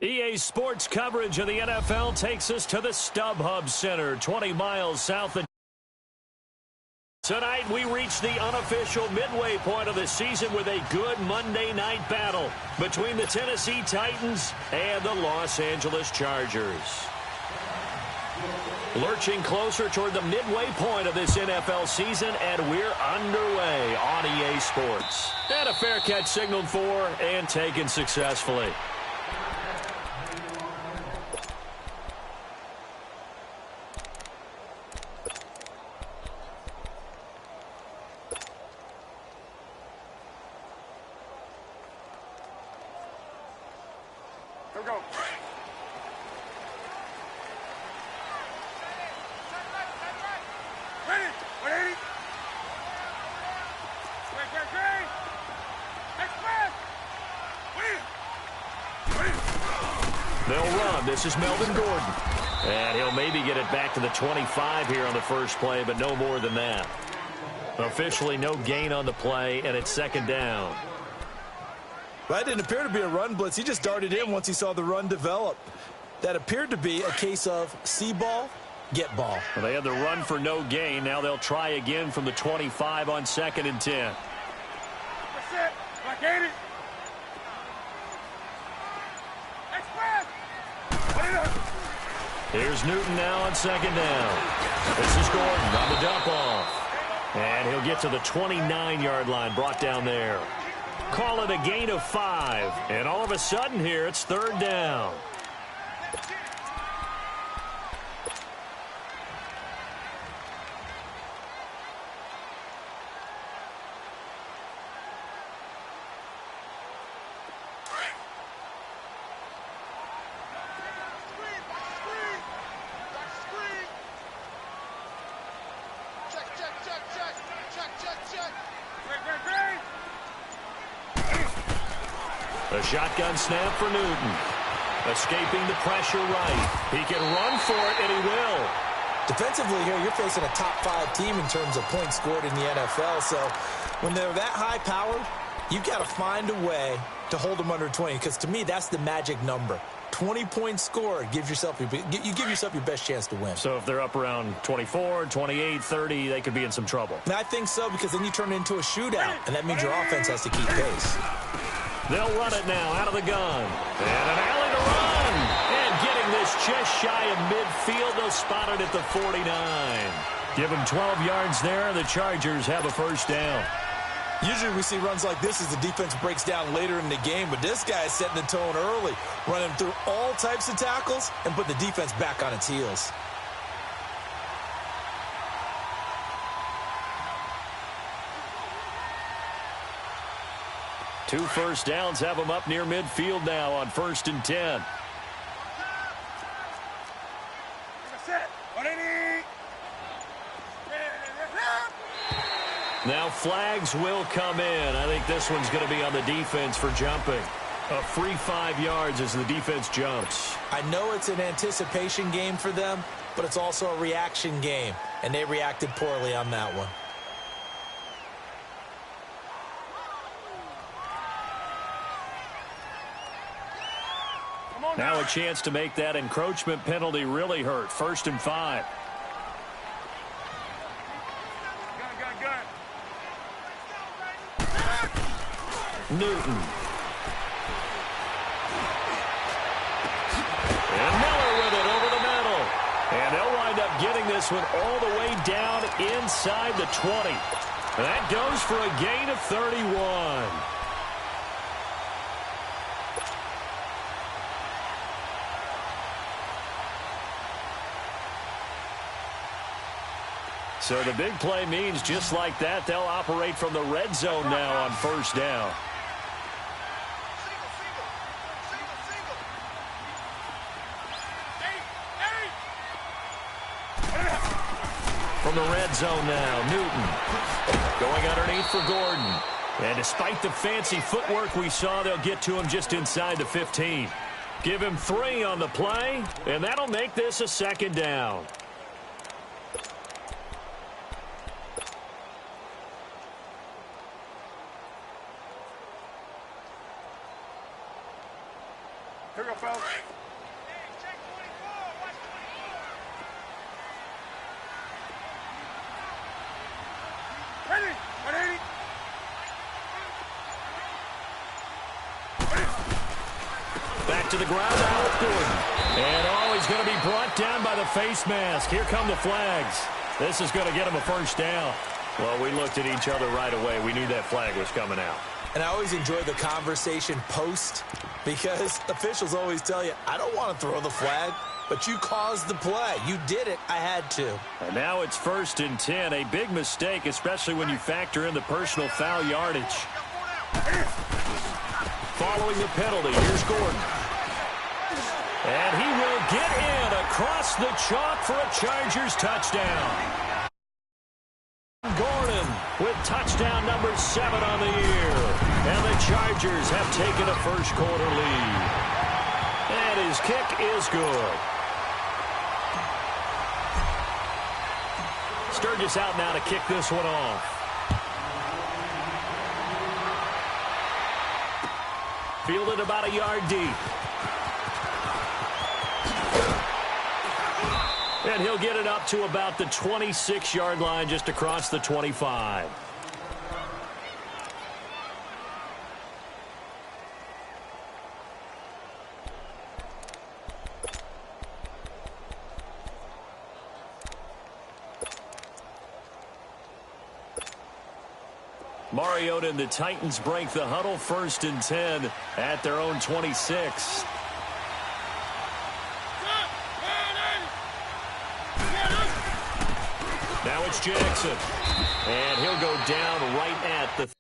EA Sports coverage of the NFL takes us to the StubHub Center, 20 miles south of. Tonight, we reach the unofficial midway point of the season with a good Monday night battle between the Tennessee Titans and the Los Angeles Chargers. Lurching closer toward the midway point of this NFL season, and we're underway on EA Sports. And a fair catch signaled for and taken successfully. Here we go. Ready? 180. Great. Express. They'll run. This is Melvin Gordon. And he'll maybe get it back to the 25 here on the first play, but no more than that. Officially no gain on the play, and it's second down. That didn't appear to be a run blitz. He just darted in once he saw the run develop. That appeared to be a case of see ball, get ball. Well, they had the run for no gain. Now they'll try again from the 25 on 2nd and 10. That's it. Like 80. Express. Here's Newton now on 2nd down. This is Gordon on the dump off. And he'll get to the 29-yard line, brought down there. Call it a gain of 5. And all of a sudden here, it's 3rd down. A shotgun snap for Newton. Escaping the pressure right. He can run for it, and he will. Defensively here, you're facing a top-5 team in terms of points scored in the NFL. So when they're that high-powered, you've got to find a way to hold them under 20. Because to me, that's the magic number. 20 points scored, you give yourself your best chance to win. So if they're up around 24, 28, 30, they could be in some trouble. And I think so, because then you turn it into a shootout, and that means your offense has to keep pace. They'll run it now out of the gun. And an alley to run. And getting this just shy of midfield. They'll spot it at the 49. Give them 12 yards there. The Chargers have a first down. Usually we see runs like this as the defense breaks down later in the game, but this guy is setting the tone early, running through all types of tackles and put the defense back on its heels. Two first downs have them up near midfield now on 1st and 10. Now flags will come in. I think this one's going to be on the defense for jumping. A free 5 yards as the defense jumps. I know it's an anticipation game for them, but it's also a reaction game, and they reacted poorly on that one. Now a chance to make that encroachment penalty really hurt. 1st and 5. Newton. And Miller with it over the middle. And they'll wind up getting this one all the way down inside the 20. And that goes for a gain of 31. So the big play means just like that, they'll operate from the red zone now on 1st down. From the red zone now, Newton going underneath for Gordon. And despite the fancy footwork we saw, they'll get to him just inside the 15. Give him 3 on the play, and that'll make this a 2nd down. Here we go, fellas. to the ground now with Gordon. And, he's going to be brought down by the face mask. Here come the flags. This is going to get him a first down. Well, we looked at each other right away. We knew that flag was coming out. And I always enjoy the conversation post because officials always tell you, I don't want to throw the flag, but you caused the play. You did it. I had to. And now it's 1st and 10. A big mistake, especially when you factor in the personal foul yardage. Following the penalty, here's Gordon. And he will get in across the chalk for a Chargers touchdown. Gordon with touchdown number 7 on the year. And the Chargers have taken a first-quarter lead. And his kick is good. Sturgis out now to kick this one off. Fielded about a yard deep. And he'll get it up to about the 26-yard line, just across the 25. Mariota and the Titans break the huddle, 1st and 10 at their own 26. Now it's Jackson. And he'll go down right at the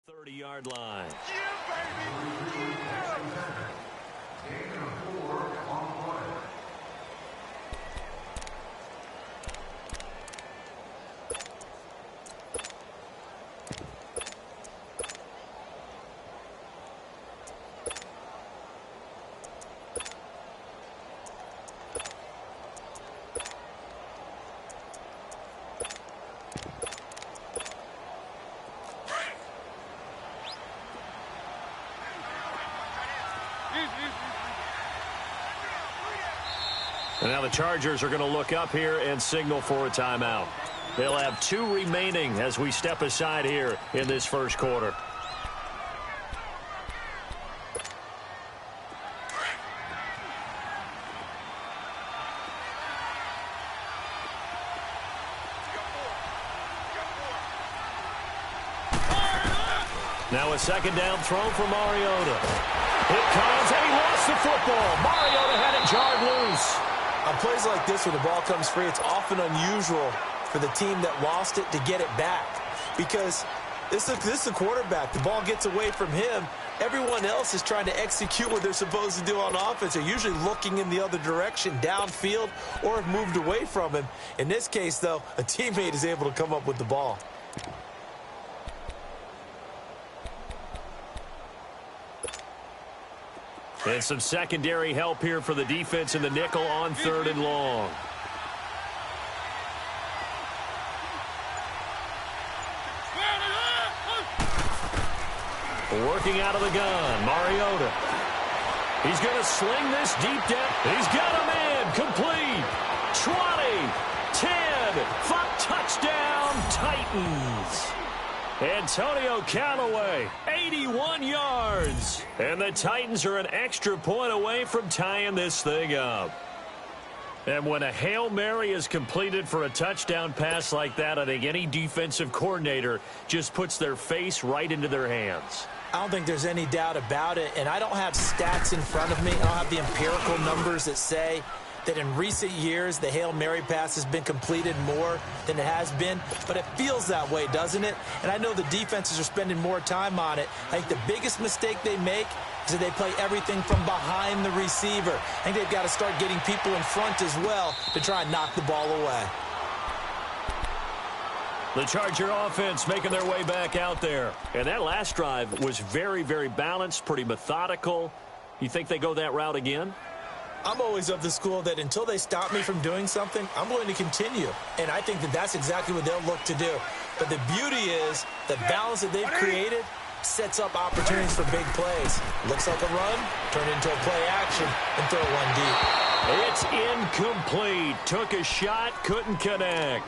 30-yard line. And now the Chargers are going to look up here and signal for a timeout. They'll have 2 remaining as we step aside here in this first quarter. Now a second down throw for Mariota. It comes, and he lost the football. Mariota had it jarred loose. On plays like this, when the ball comes free, it's often unusual for the team that lost it to get it back. Because this is a quarterback. The ball gets away from him. Everyone else is trying to execute what they're supposed to do on offense. They're usually looking in the other direction, downfield, or have moved away from him. In this case, though, a teammate is able to come up with the ball. And some secondary help here for the defense in the nickel on 3rd and long. Working out of the gun, Mariota. He's going to sling this deep down. He's got him in. Complete. 20, 10, 5, touchdown, Titans. Antonio Callaway, 81 yards. And the Titans are an extra point away from tying this thing up. And when a Hail Mary is completed for a touchdown pass like that, I think any defensive coordinator just puts their face right into their hands. I don't think there's any doubt about it, and I don't have stats in front of me. I don't have the empirical numbers that say that in recent years the Hail Mary pass has been completed more than it has been, but it feels that way, doesn't it? And I know the defenses are spending more time on it. I think the biggest mistake they make is that they play everything from behind the receiver. I think they've got to start getting people in front as well to try and knock the ball away. The Charger offense making their way back out there. And that last drive was very, very balanced, pretty methodical. You think they go that route again? I'm always of the school that until they stop me from doing something, I'm going to continue. And I think that that's exactly what they'll look to do. But the beauty is the balance that they've created sets up opportunities for big plays. Looks like a run, turn into a play action, and throw one deep. It's incomplete. Took a shot, couldn't connect.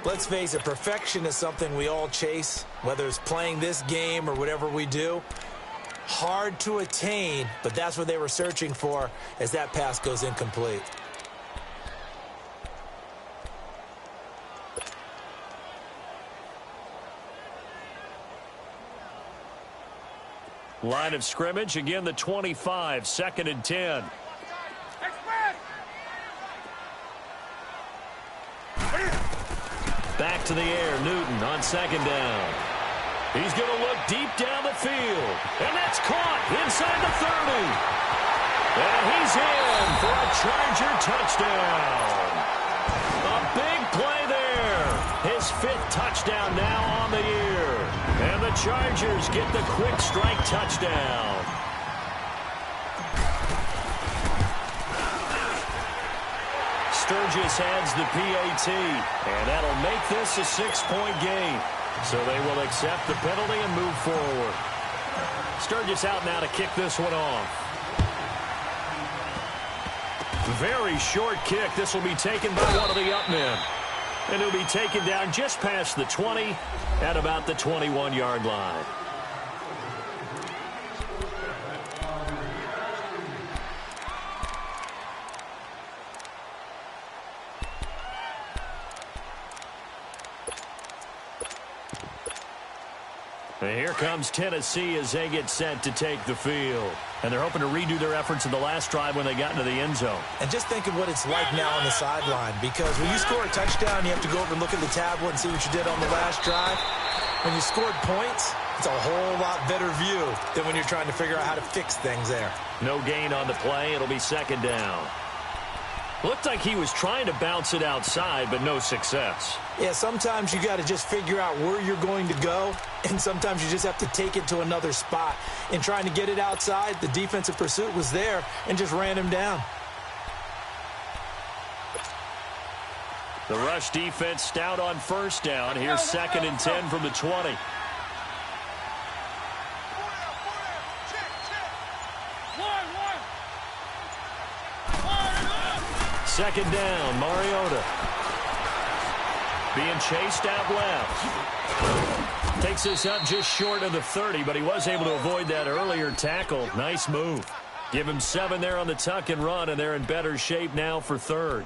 Let's face it, perfection is something we all chase, whether it's playing this game or whatever we do. Hard to attain, but that's what they were searching for as that pass goes incomplete. Line of scrimmage, again the 25, 2nd and 10. Back to the air, Newton on 2nd down. He's going to look deep down the field. And that's caught inside the 30. And he's in for a Charger touchdown. A big play there. His 5th touchdown now on the year. And the Chargers get the quick strike touchdown. Sturgis adds the PAT, and that'll make this a 6-point game. So they will accept the penalty and move forward. Sturgis out now to kick this one off. Very short kick. This will be taken by one of the up men. And it'll be taken down just past the 20 at about the 21-yard line. And here comes Tennessee as they get set to take the field. And they're hoping to redo their efforts in the last drive when they got into the end zone. And just think of what it's like now on the sideline, because when you score a touchdown, you have to go over and look at the tablet and see what you did on the last drive. When you scored points, it's a whole lot better view than when you're trying to figure out how to fix things there. No gain on the play. It'll be second down. Looked like he was trying to bounce it outside, but no success. Yeah, sometimes you got to just figure out where you're going to go, and sometimes you just have to take it to another spot. In trying to get it outside, the defensive pursuit was there and just ran him down. The rush defense stout on first down. Here's second and 10 from the 20. Second down, Mariota. Being chased out left. Takes this up just short of the 30, but he was able to avoid that earlier tackle. Nice move. Give him 7 there on the tuck and run, and they're in better shape now for third.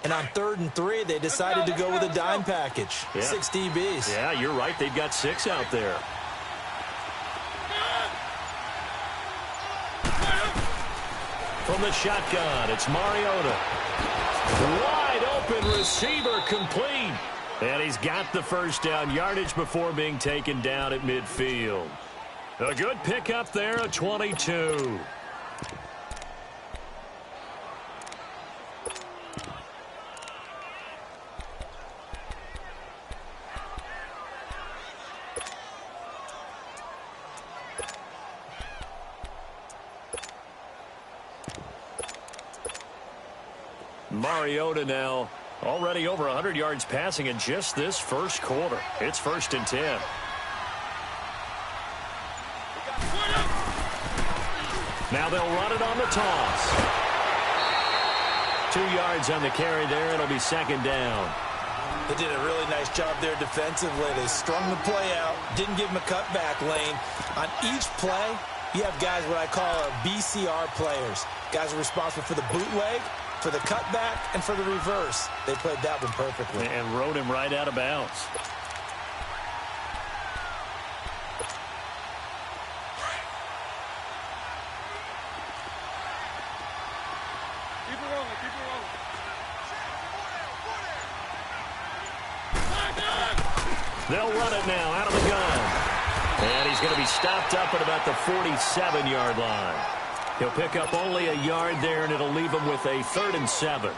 And on 3rd and 3, they decided to go with a dime package. Yeah. 6 DBs. Yeah, you're right. They've got 6 out there. From the shotgun, it's Mariota. Wide open receiver complete. And he's got the first down yardage before being taken down at midfield. A good pickup there, a 22. Mariota now already over 100 yards passing in just this first quarter. It's 1st and 10. Now they'll run it on the toss. 2 yards on the carry there. It'll be second down. They did a really nice job there defensively. They strung the play out, didn't give him a cutback lane. On each play, you have guys what I call BCR players. Guys are responsible for the bootleg, for the cutback, and for the reverse. They played that one perfectly. And rode him right out of bounds. Keep it rolling, keep it rolling. They'll run it now out of the gun. And he's going to be stopped up at about the 47-yard line. He'll pick up only a yard there, and it'll leave him with a 3rd and 7.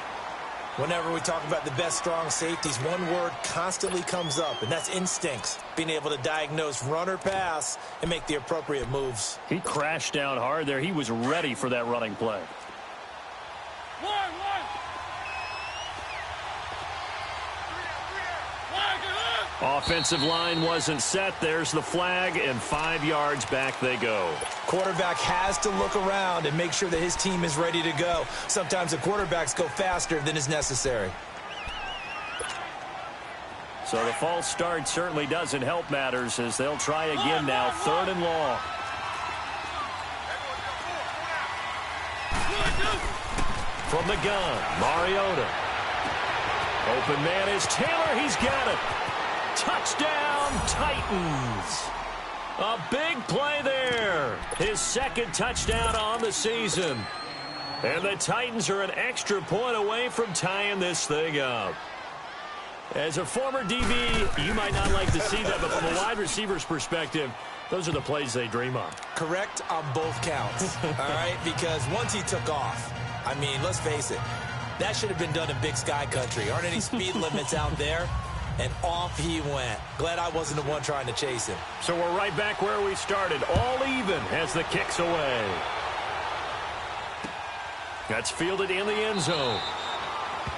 Whenever we talk about the best strong safeties, one word constantly comes up, and that's instincts. Being able to diagnose run or pass and make the appropriate moves. He crashed down hard there. He was ready for that running play. Offensive line wasn't set. There's the flag, and 5 yards back they go. Quarterback has to look around and make sure that his team is ready to go. Sometimes the quarterbacks go faster than is necessary. So the false start certainly doesn't help matters as they'll try again now. 3rd and long. From the gun, Mariota. Open man is Taylor. He's got it. Touchdown, Titans. A big play there. His 2nd touchdown on the season. And the Titans are an extra point away from tying this thing up. As a former DB, you might not like to see that, but from a wide receiver's perspective, those are the plays they dream of. Correct on both counts, all right? Because once he took off, I mean, let's face it, that should have been done in Big Sky Country. Aren't any speed limits out there? And off he went. Glad I wasn't the one trying to chase him. So we're right back where we started. All even as the kick's away. That's fielded in the end zone.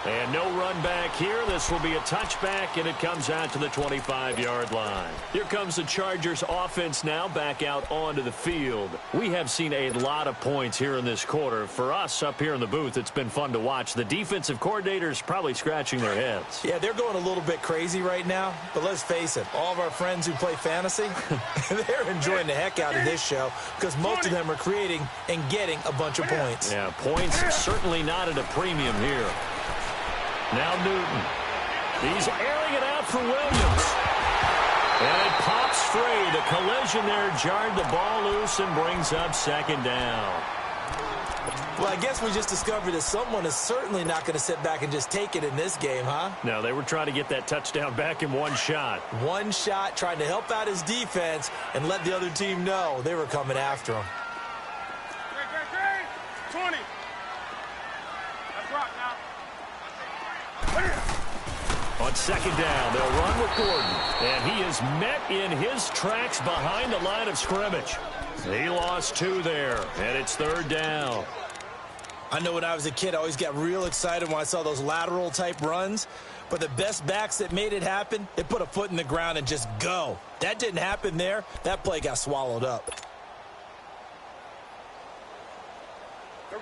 And no run back here. This will be a touchback, and it comes out to the 25-yard line. Here comes the Chargers offense now back out onto the field. We have seen a lot of points here in this quarter. For us up here in the booth, it's been fun to watch. The defensive coordinators probably scratching their heads. Yeah, they're going a little bit crazy right now, but let's face it, all of our friends who play fantasy, they're enjoying the heck out of this show because most of them are creating and getting a bunch of points. Yeah, points certainly not at a premium here. Now Newton. He's airing it out for Williams. And it pops free. The collision there jarred the ball loose and brings up second down. Well, I guess we just discovered that someone is certainly not going to sit back and just take it in this game, huh? No, they were trying to get that touchdown back in one shot. One shot, trying to help out his defense and let the other team know they were coming after him. 20. Let's rock now. On second down, they'll run with Gordon. And he is met in his tracks behind the line of scrimmage. He lost 2 there, and it's third down. I know when I was a kid, I always got real excited when I saw those lateral-type runs. But the best backs that made it happen, they put a foot in the ground and just go. That didn't happen there. That play got swallowed up.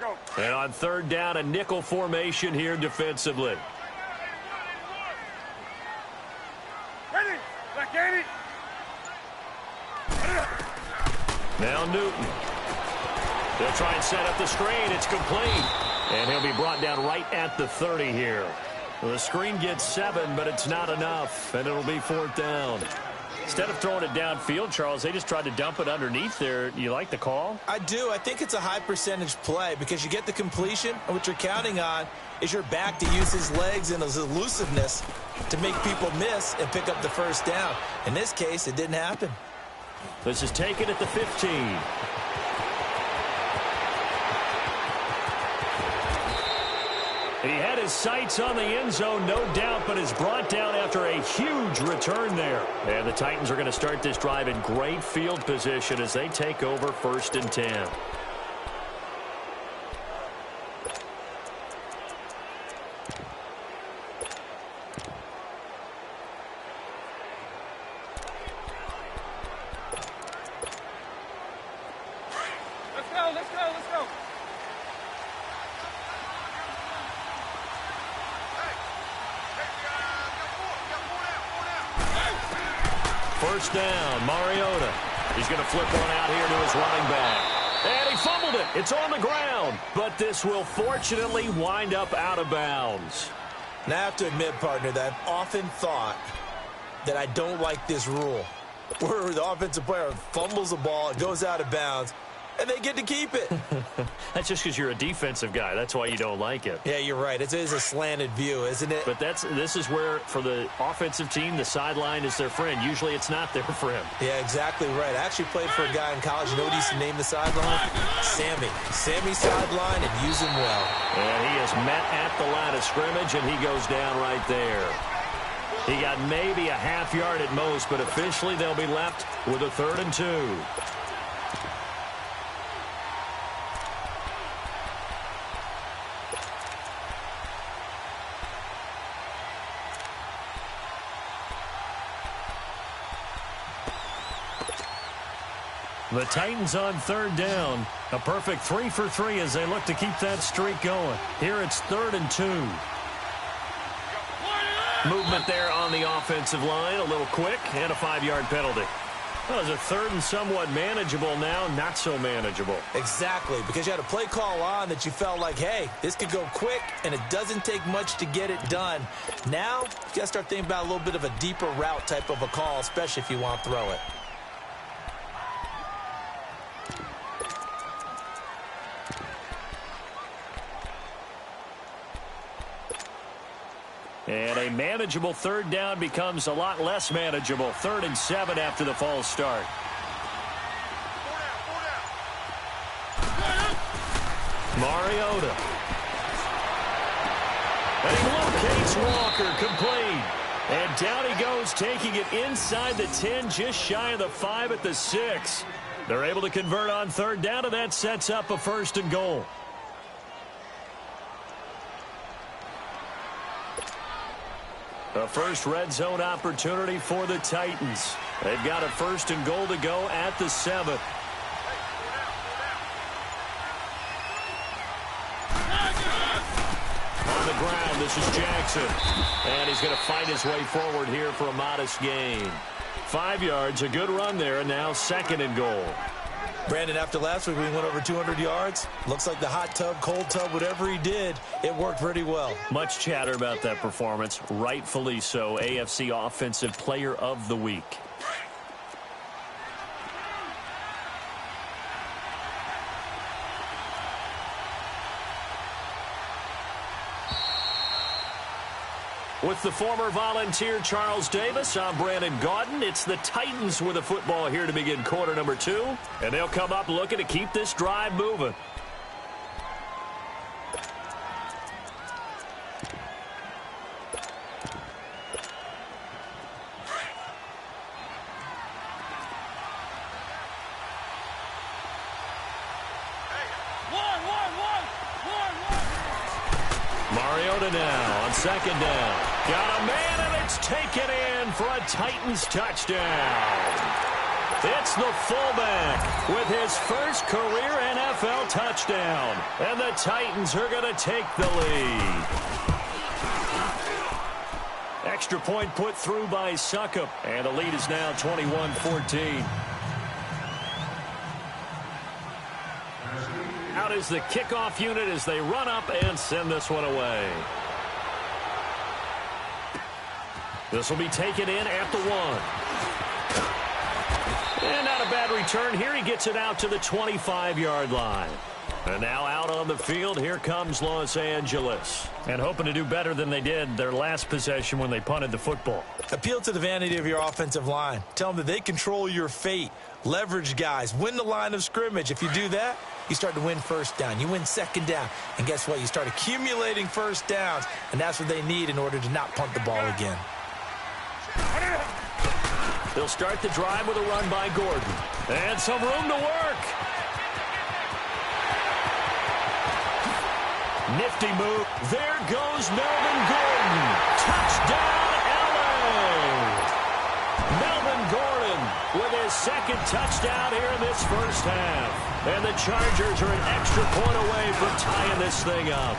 Go. And on third down, a nickel formation here defensively. Ready. Back at it. Now Newton. They'll try and set up the screen. It's complete. And he'll be brought down right at the 30 here. Well, the screen gets 7, but it's not enough. And it'll be fourth down. Instead of throwing it downfield, Charles, they just tried to dump it underneath there. You like the call? I do. I think it's a high-percentage play because you get the completion, and what you're counting on is your back to use his legs and his elusiveness to make people miss and pick up the first down. In this case, it didn't happen. This is taken at the 15. He had his sights on the end zone, no doubt, but is brought down after a huge return there. And the Titans are going to start this drive in great field position as they take over 1st and 10. Let's go. First down, Mariota. He's going to flip one out here to his running back. And he fumbled it. It's on the ground. But this will fortunately wind up out of bounds. Now, I have to admit, partner, that I've often thought that I don't like this rule, where the offensive player fumbles the ball, it goes out of bounds, and they get to keep it. That's just because you're a defensive guy. That's why you don't like it. Yeah, you're right. It is a slanted view, isn't it? But this is where, for the offensive team, the sideline is their friend. Usually it's not their friend. Yeah, exactly right. I actually played for a guy in college. You know what he used to name the sideline? Sammy. Sammy sideline, and use him well. And he is met at the line of scrimmage, and he goes down right there. He got maybe a half yard at most, but officially they'll be left with a 3rd and 2. The Titans on 3rd down. A perfect 3 for 3 as they look to keep that streak going. Here it's 3rd and 2. Movement there on the offensive line. A little quick and a 5-yard penalty. Well, it's a 3rd and somewhat manageable now. Not so manageable. Exactly, because you had a play call on that you felt like, hey, this could go quick, and it doesn't take much to get it done. Now, you got to start thinking about a little bit of a deeper route type of a call, especially if you want to throw it. And a manageable 3rd down becomes a lot less manageable. 3rd and 7 after the false start. Mariota. And he locates Walker, complete. And down he goes, taking it inside the 10, just shy of the 5 at the 6. They're able to convert on 3rd down, and that sets up a 1st and goal. A first red zone opportunity for the Titans. They've got a 1st and goal to go at the 7. On the ground, this is Jackson. And he's going to fight his way forward here for a modest gain. 5 yards, a good run there, and now 2nd and goal. Brandon, after last week, we went over 200 yards. Looks like the hot tub, cold tub, whatever he did, it worked pretty well. Much chatter about that performance. Rightfully so. AFC Offensive Player of the Week. With the former Volunteer Charles Davis, I'm Brandon Gaudin. It's the Titans with the football here to begin quarter number 2. And they'll come up looking to keep this drive moving. Mariota now on second down. Got a man, and it's taken in for a Titans touchdown. It's the fullback with his first career NFL touchdown. And the Titans are going to take the lead. Extra point put through by Succop. And the lead is now 21-14. Out is the kickoff unit as they run up and send this one away. This will be taken in at the 1. And not a bad return here. He gets it out to the 25-yard line. And now out on the field, here comes Los Angeles. And hoping to do better than they did their last possession when they punted the football. Appeal to the vanity of your offensive line. Tell them that they control your fate. Leverage guys. Win the line of scrimmage. If you do that, you start to win first down. You win second down. And guess what? You start accumulating first downs. And that's what they need in order to not punt the ball again. They'll start the drive with a run by Gordon. And some room to work. Nifty move. There goes Melvin Gordon. Touchdown, L.A. Melvin Gordon with his second touchdown here in this first half. And the Chargers are an extra point away from tying this thing up.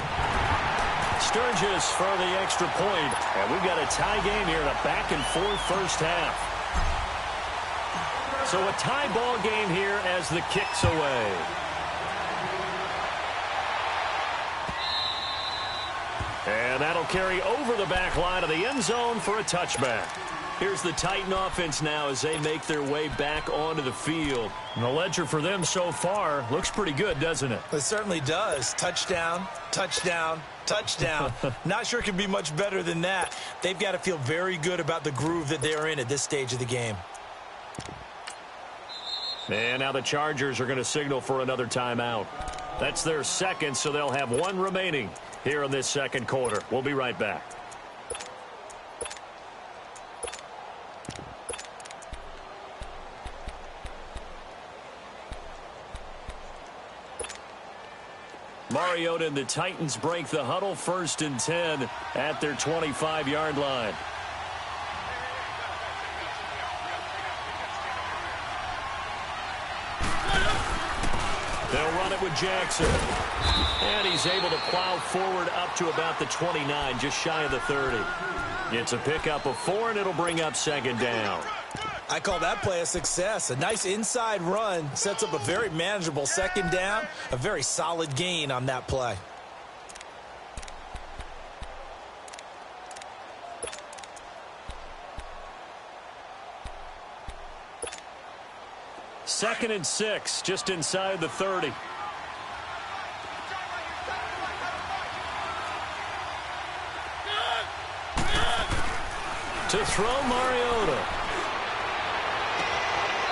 Sturgis for the extra point. And we've got a tie game here in a back-and-forth first half. So a tie ball game here as the kick's away. And that'll carry over the back line of the end zone for a touchback. Here's the Titan offense now as they make their way back onto the field. And the ledger for them so far looks pretty good, doesn't it? It certainly does. Touchdown, touchdown, touchdown. Not sure it can be much better than that. They've got to feel very good about the groove that they're in at this stage of the game. And now the Chargers are going to signal for another timeout. That's their second, so they'll have one remaining here in this second quarter. We'll be right back. Mariota and the Titans break the huddle, 1st and 10 at their 25-yard line. They'll run it with Jackson. And he's able to plow forward up to about the 29, just shy of the 30. It's a pickup of 4, and it'll bring up second down. I call that play a success. A nice inside run sets up a very manageable second down. A very solid gain on that play. Second and 6, just inside the 30. To throw Mariota.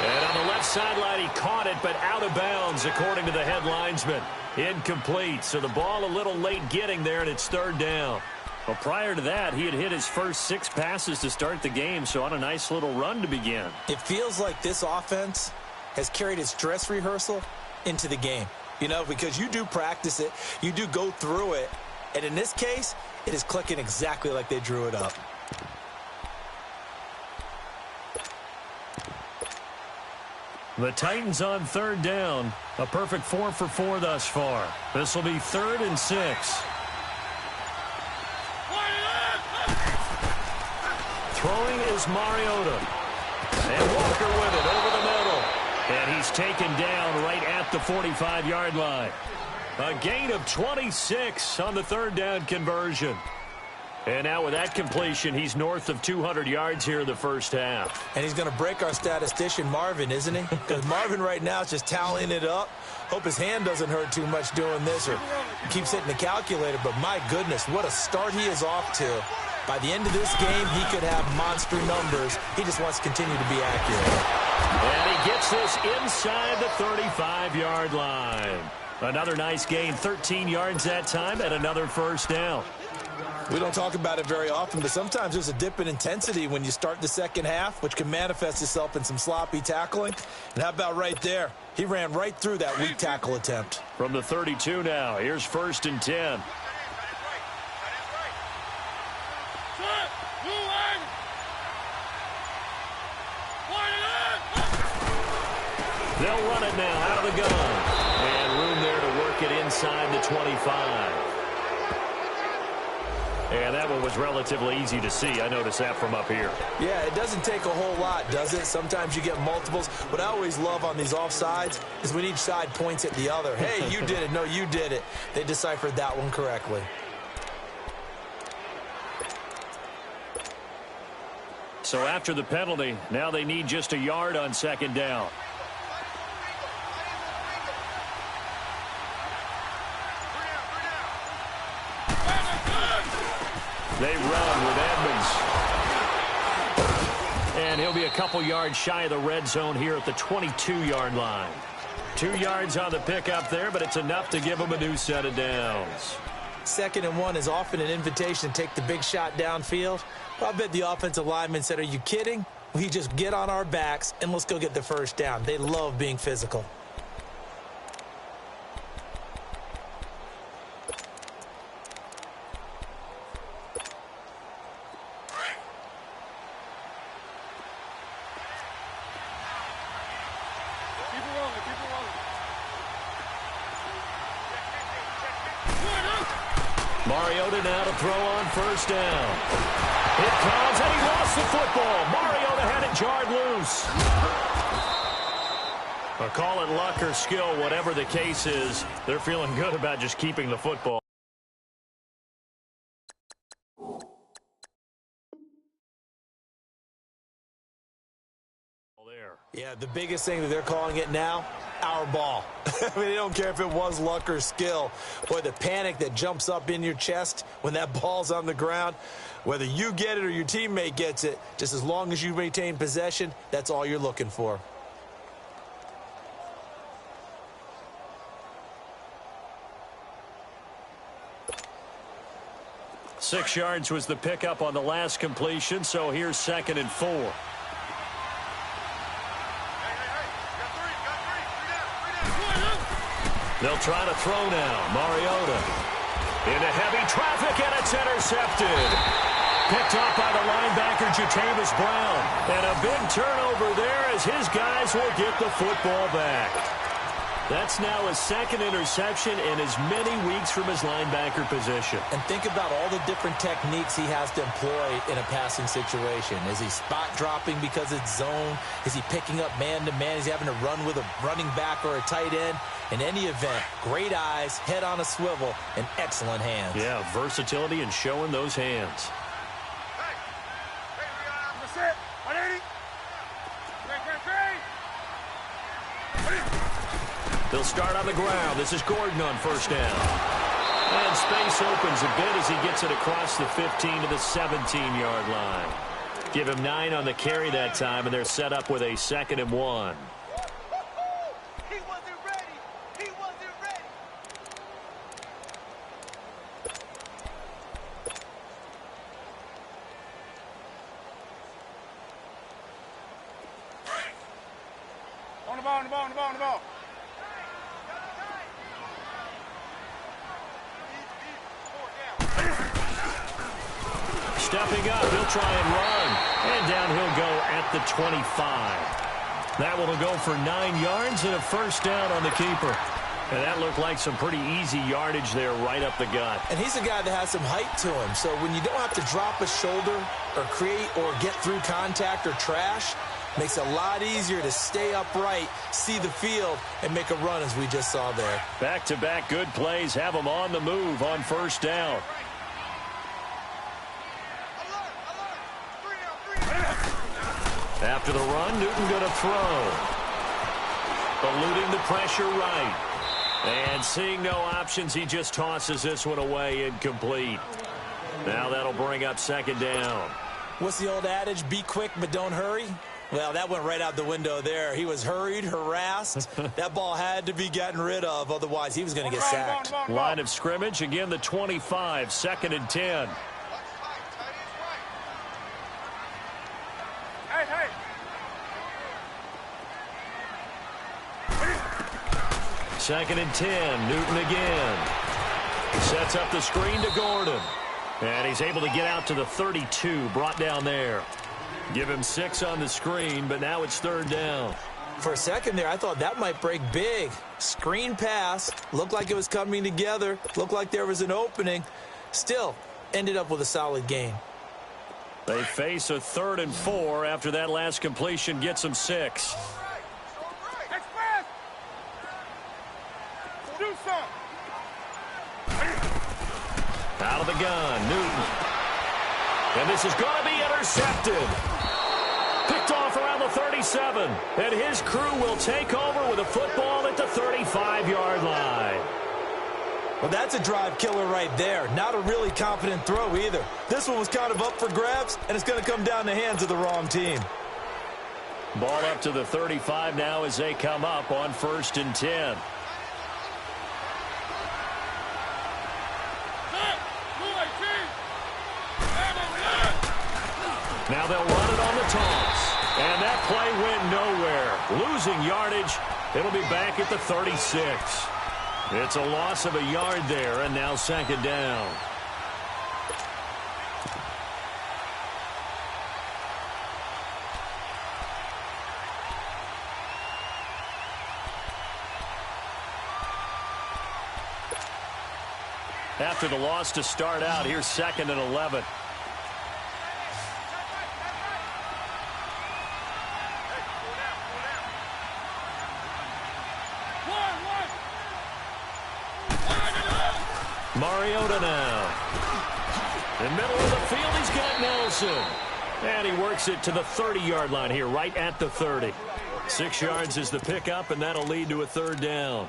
And on the left sideline, he caught it, but out of bounds, according to the head linesman. Incomplete, so the ball a little late getting there, and it's 3rd down. Well, prior to that, he had hit his first 6 passes to start the game, so on a nice little run to begin. It feels like this offense has carried its dress rehearsal into the game. You know, because you do practice it, you do go through it, and in this case, it is clicking exactly like they drew it up. The Titans on 3rd down. A perfect 4 for 4 thus far. This will be 3rd and 6. Throwing is Mariota. And Walker with it over the middle. And he's taken down right at the 45-yard line. A gain of 26 on the 3rd down conversion. And now with that completion, he's north of 200 yards here in the first half. And he's going to break our statistician, Marvin, isn't he? Because Marvin right now is just tallying it up. Hope his hand doesn't hurt too much doing this or keeps hitting the calculator. But my goodness, what a start he is off to. By the end of this game, he could have monster numbers. He just wants to continue to be accurate. And he gets this inside the 35-yard line. Another nice gain, 13 yards that time, and another first down. We don't talk about it very often, but sometimes there's a dip in intensity when you start the second half, which can manifest itself in some sloppy tackling. And how about right there? He ran right through that weak tackle attempt. From the 32 now, here's 1st and 10. They'll run it now out of the gun. And room there to work it inside the 25. And that one was relatively easy to see. I noticed that from up here. Yeah, it doesn't take a whole lot, does it? Sometimes you get multiples. What I always love on these offsides is when each side points at the other. Hey, you did it. No, you did it. They deciphered that one correctly. So after the penalty, now they need just a yard on 2nd down. They run with Edmonds. And he'll be a couple yards shy of the red zone here at the 22-yard line. 2 yards on the pickup there, but it's enough to give him a new set of downs. 2nd and 1 is often an invitation to take the big shot downfield. Well, I bet the offensive lineman said, are you kidding? We just get on our backs and let's go get the first down. They love being physical. Mariota now to throw on 1st down. It comes, and he lost the football. Mariota had it jarred loose. Or call it luck or skill, whatever the case is, they're feeling good about just keeping the football. Yeah, the biggest thing that they're calling it now, our ball. I mean, they don't care if it was luck or skill. Boy, the panic that jumps up in your chest when that ball's on the ground, whether you get it or your teammate gets it, just as long as you maintain possession, that's all you're looking for. Six yards was the pickup on the last completion, so here's 2nd and 4. They'll try to throw now. Mariota into heavy traffic, and it's intercepted. Picked off by the linebacker, Jatavis Brown. And a big turnover there as his guys will get the football back. That's now his 2nd interception in as many weeks from his linebacker position. And think about all the different techniques he has to employ in a passing situation. Is he spot dropping because it's zone? Is he picking up man-to-man? Is he having to run with a running back or a tight end? In any event, great eyes, head on a swivel, and excellent hands. Yeah, versatility and showing those hands. They'll start on the ground. This is Gordon on 1st down. And space opens a bit as he gets it across the 15 to the 17-yard line. Give him 9 on the carry that time, and they're set up with a 2nd and 1. On the ball, on the ball, on the ball, on the ball. Stepping up, he'll try and run. And down he'll go at the 25. That one will go for 9 yards and a first down on the keeper. And that looked like some pretty easy yardage there right up the gut. And he's a guy that has some height to him. So when you don't have to drop a shoulder or create or get through contact or trash, makes it a lot easier to stay upright, see the field, and make a run as we just saw there. Back-to-back good plays have him on the move on 1st down. After the run, Newton going to throw. Eluding the pressure right. And seeing no options, he just tosses this one away incomplete. Now that'll bring up second down. What's the old adage? Be quick, but don't hurry. Well, that went right out the window there. He was hurried, harassed. That ball had to be gotten rid of. Otherwise, he was going to get sacked. Line of scrimmage, again, the 25, 2nd and 10. Hey. 2nd and 10, Newton again. Sets up the screen to Gordon. And he's able to get out to the 32, brought down there. Give him 6 on the screen, but now it's 3rd down. For a second there, I thought that might break big. Screen pass. Looked like it was coming together. Looked like there was an opening. Still, ended up with a solid gain. They face a 3rd and 4 after that last completion gets them 6. Do something. Out of the gun, Newton. And this is going to be intercepted. Picked off around the 37. And his crew will take over with a football at the 35-yard line. Well, that's a drive killer right there. Not a really confident throw either. This one was kind of up for grabs, and it's going to come down the hands of the wrong team. Ball up to the 35 now as they come up on 1st and 10. Now they'll run it on the toss. And that play went nowhere. Losing yardage. It'll be back at the 36. It's a loss of a yard there, and now 2nd down. After the loss to start out, here's 2nd and 11. Mariota now. In the middle of the field, he's got Nelson. And he works it to the 30-yard line here, right at the 30. 6 yards is the pickup, and that'll lead to a 3rd down.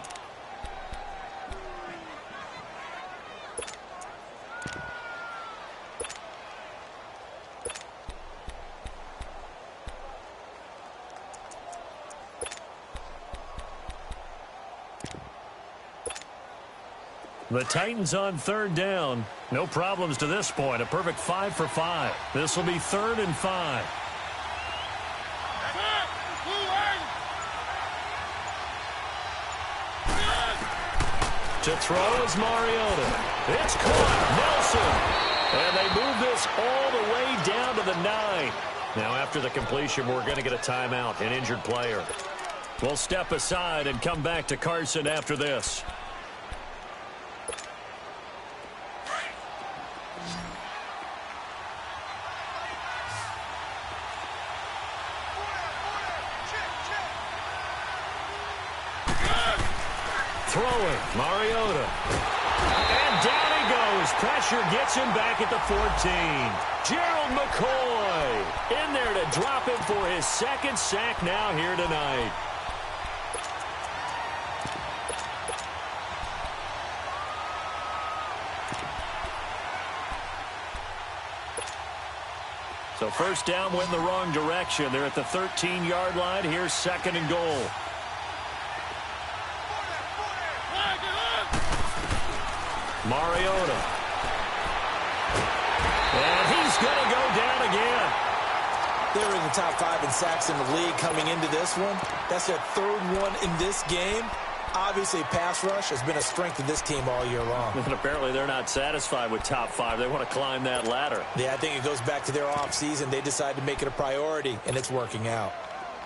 The Titans on 3rd down. No problems to this point. A perfect 5 for 5. This will be 3rd and 5. To throw is Mariota. It's caught. Nelson. And they move this all the way down to the 9. Now after the completion, we're going to get a timeout, an injured player. We'll step aside and come back to Carson after this. Throwing, Mariota. And down he goes. Pressure gets him back at the 14. Gerald McCoy in there to drop him for his 2nd sack now here tonight. So 1st down went in the wrong direction. They're at the 13-yard line. Here's 2nd and goal. Mariota. And he's going to go down again. They're in the top 5 in sacks in the league coming into this one. That's their 3rd one in this game. Obviously, pass rush has been a strength of this team all year long. And apparently they're not satisfied with top 5. They want to climb that ladder. Yeah, I think it goes back to their offseason. They decided to make it a priority, and it's working out.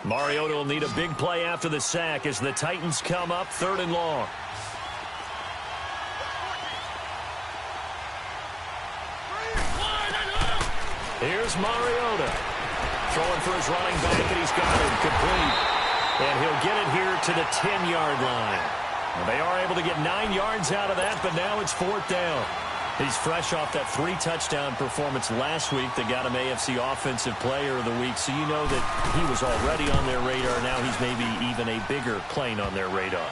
Mariota will need a big play after the sack as the Titans come up 3rd and long. Here's Mariota. Throwing for his running back, and he's got it complete. And he'll get it here to the 10-yard line. They are able to get 9 yards out of that, but now it's 4th down. He's fresh off that 3-touchdown performance last week that got him AFC Offensive Player of the Week. So you know that he was already on their radar. Now he's maybe even a bigger plane on their radar.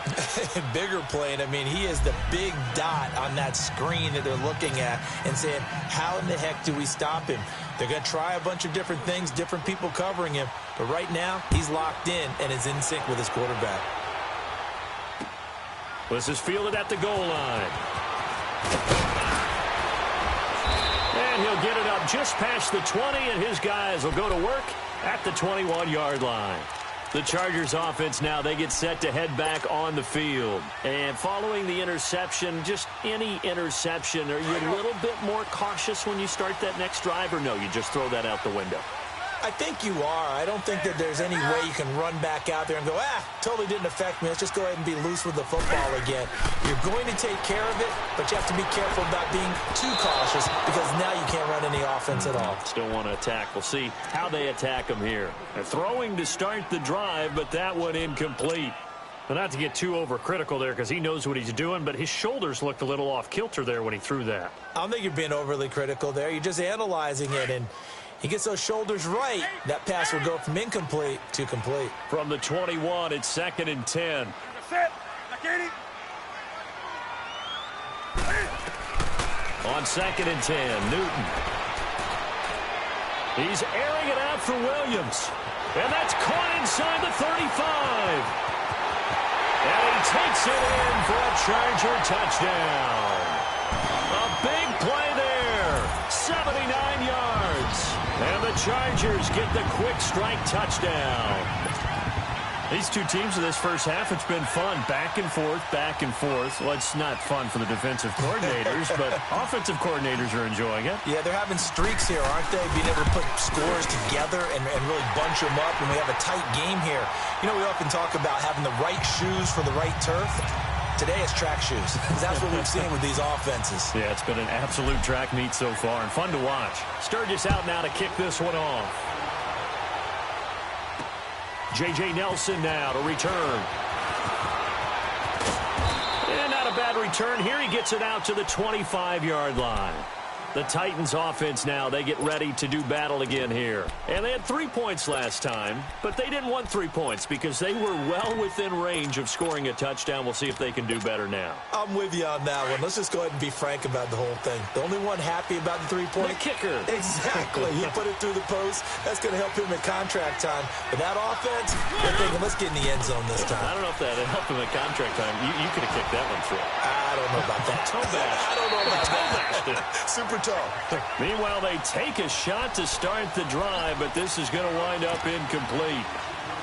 Bigger plane. I mean, he is the big dot on that screen that they're looking at and saying, how in the heck do we stop him? They're going to try a bunch of different things, different people covering him. But right now, he's locked in and is in sync with his quarterback. This is fielded at the goal line. And he'll get it up just past the 20, and his guys will go to work at the 21-yard line. The Chargers offense now, they get set to head back on the field. And following the interception, just any interception, are you a little bit more cautious when you start that next drive, or no, you just throw that out the window? I think you are. I don't think that there's any way you can run back out there and go, totally didn't affect me. Let's just go ahead and be loose with the football again. You're going to take care of it, but you have to be careful about being too cautious because now you can't run any offense at all. Still want to attack. We'll see how they attack him here. They're throwing to start the drive, but that one incomplete. Well, not to get too overcritical there because he knows what he's doing, but his shoulders looked a little off kilter there when he threw that. I don't think you're being overly critical there. You're just analyzing it, and he gets those shoulders right. That pass will go from incomplete to complete. From the 21, it's 2nd and 10. On 2nd and 10, Newton. He's airing it out for Williams. And that's caught inside the 35. And he takes it in for a Charger touchdown. A big play there. 79 yards. And the Chargers get the quick strike touchdown. These two teams in this first half, it's been fun. Back and forth, back and forth. Well, it's not fun for the defensive coordinators, but offensive coordinators are enjoying it. Yeah, they're having streaks here, aren't they? Being able to put scores together and really bunch them up, and we have a tight game here. You know, we often talk about having the right shoes for the right turf. Today it's track shoes. That's what we've seen with these offenses. Yeah, it's been an absolute track meet so far and fun to watch. Sturgis out now to kick this one off. J.J. Nelson now to return. And not a bad return here. He gets it out to the 25-yard line. The Titans offense now, they get ready to do battle again here. And they had 3 points last time, but they didn't want 3 points because they were well within range of scoring a touchdown. We'll see if they can do better now. I'm with you on that one. Let's just go ahead and be frank about the whole thing. The only one happy about the 3-point. The kicker. Exactly. He put it through the post. That's going to help him at contract time. But that offense, they're thinking, let's get in the end zone this time. I don't know if that helped him at contract time. You could have kicked that one through. I don't know about that. Toe bash. I don't know about that. Super toe. Meanwhile, they take a shot to start the drive, but this is going to wind up incomplete.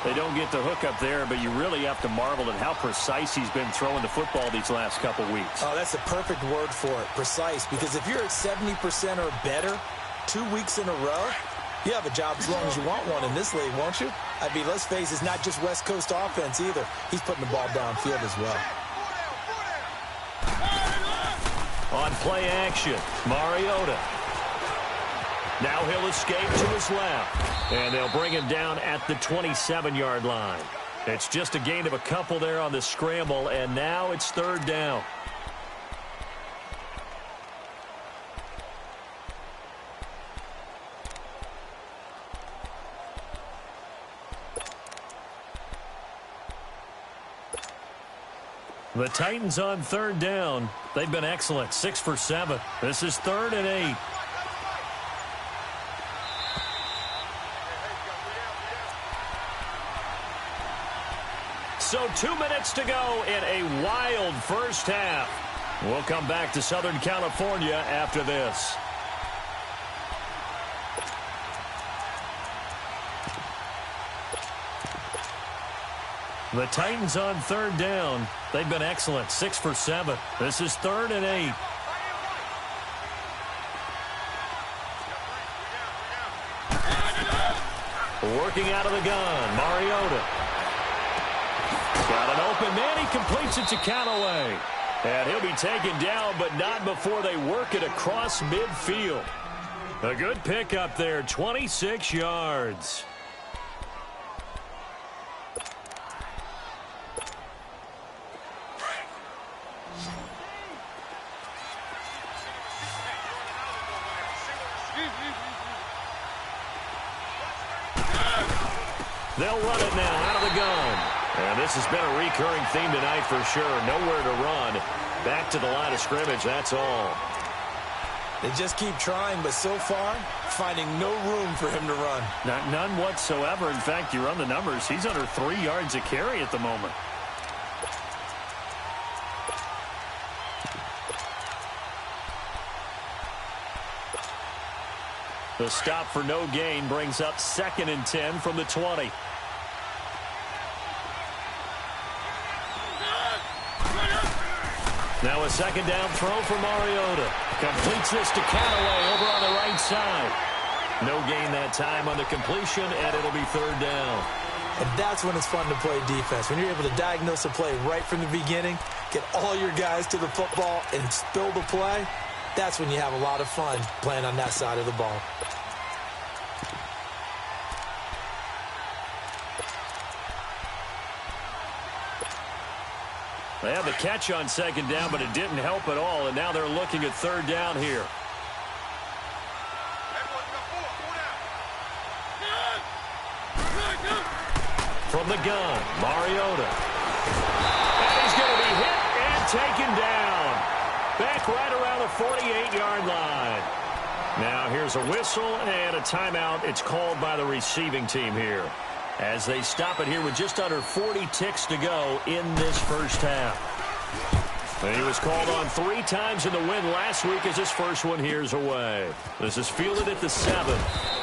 They don't get the hook up there, but you really have to marvel at how precise he's been throwing the football these last couple weeks. Oh, that's the perfect word for it, precise, because if you're at 70% or better 2 weeks in a row, you have a job as long as you want one in this league, won't you? I mean, let's face it, it's not just West Coast offense either. He's putting the ball downfield as well. On play action, Mariota. Now he'll escape to his left. And they'll bring him down at the 27-yard line. It's just a gain of a couple there on the scramble, and now it's 3rd down. The Titans on 3rd down. They've been excellent, 6 for 7. This is 3rd and 8. So 2 minutes to go in a wild first half. We'll come back to Southern California after this. The Titans on 3rd down. They've been excellent, 6 for 7. This is 3rd and 8. Working out of the gun, Mariota. Got an open man. He completes it to Callaway. And he'll be taken down, but not before they work it across midfield. A good pickup there, 26 yards. They'll run it now out of the gun. And this has been a recurring theme tonight for sure. Nowhere to run. Back to the line of scrimmage, that's all. They just keep trying, but so far, finding no room for him to run. None whatsoever. In fact, you run the numbers. He's under 3 yards a carry at the moment. The stop for no gain brings up 2nd and 10 from the 20. Now a 2nd down throw for Mariota. Completes this to Callaway over on the right side. No gain that time on the completion, and it'll be 3rd down. And that's when it's fun to play defense. When you're able to diagnose a play right from the beginning, get all your guys to the football, and spill the play, that's when you have a lot of fun playing on that side of the ball. They had the catch on 2nd down, but it didn't help at all, and now they're looking at 3rd down here. From the gun, Mariota. And he's going to be hit and taken down. Back right around the 48-yard line. Now here's a whistle and a timeout. It's called by the receiving team here, as they stop it here with just under 40 ticks to go in this first half. And he was called on 3 times in the win last week as his first one here's away. This is fielded at the 7th.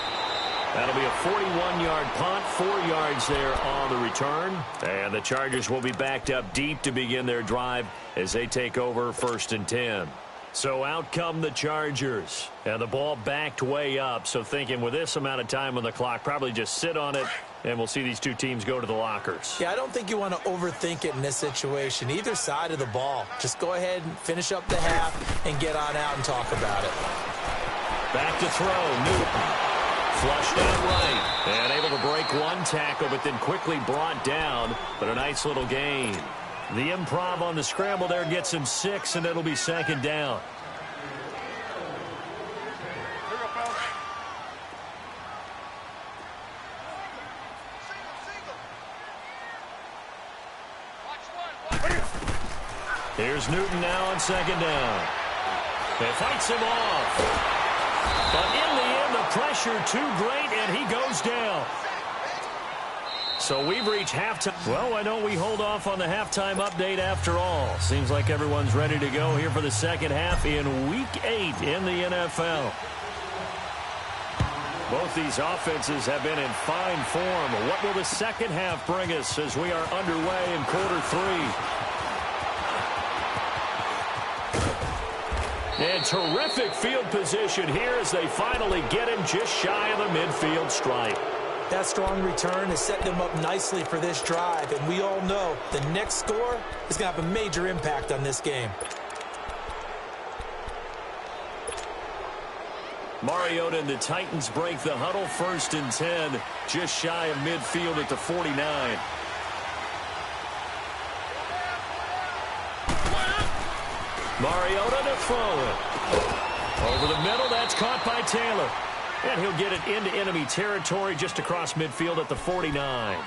That'll be a 41-yard punt, 4 yards there on the return. And the Chargers will be backed up deep to begin their drive as they take over 1st and 10. So out come the Chargers. And the ball backed way up. So thinking with this amount of time on the clock, probably just sit on it, and we'll see these two teams go to the lockers. Yeah, I don't think you want to overthink it in this situation. Either side of the ball. Just go ahead and finish up the half and get on out and talk about it. Back to throw, Newton. Flushed out right. And able to break one tackle, but then quickly brought down. But a nice little gain. The improv on the scramble there gets him 6, and it'll be 2nd down. Here's Newton now on 2nd down. It fights him off. But in the end, the pressure too great, and he goes down. So we've reached halftime. Well, why don't we hold off on the halftime update after all? Seems like everyone's ready to go here for the second half in Week 8 in the NFL. Both these offenses have been in fine form. What will the second half bring us as we are underway in quarter 3? And terrific field position here as they finally get him just shy of the midfield stripe. That strong return has set them up nicely for this drive, and we all know the next score is going to have a major impact on this game. Mariota and the Titans break the huddle, 1st and 10, just shy of midfield at the 49. Mariota to throw it. Over the middle, that's caught by Taylor. And he'll get it into enemy territory just across midfield at the 49.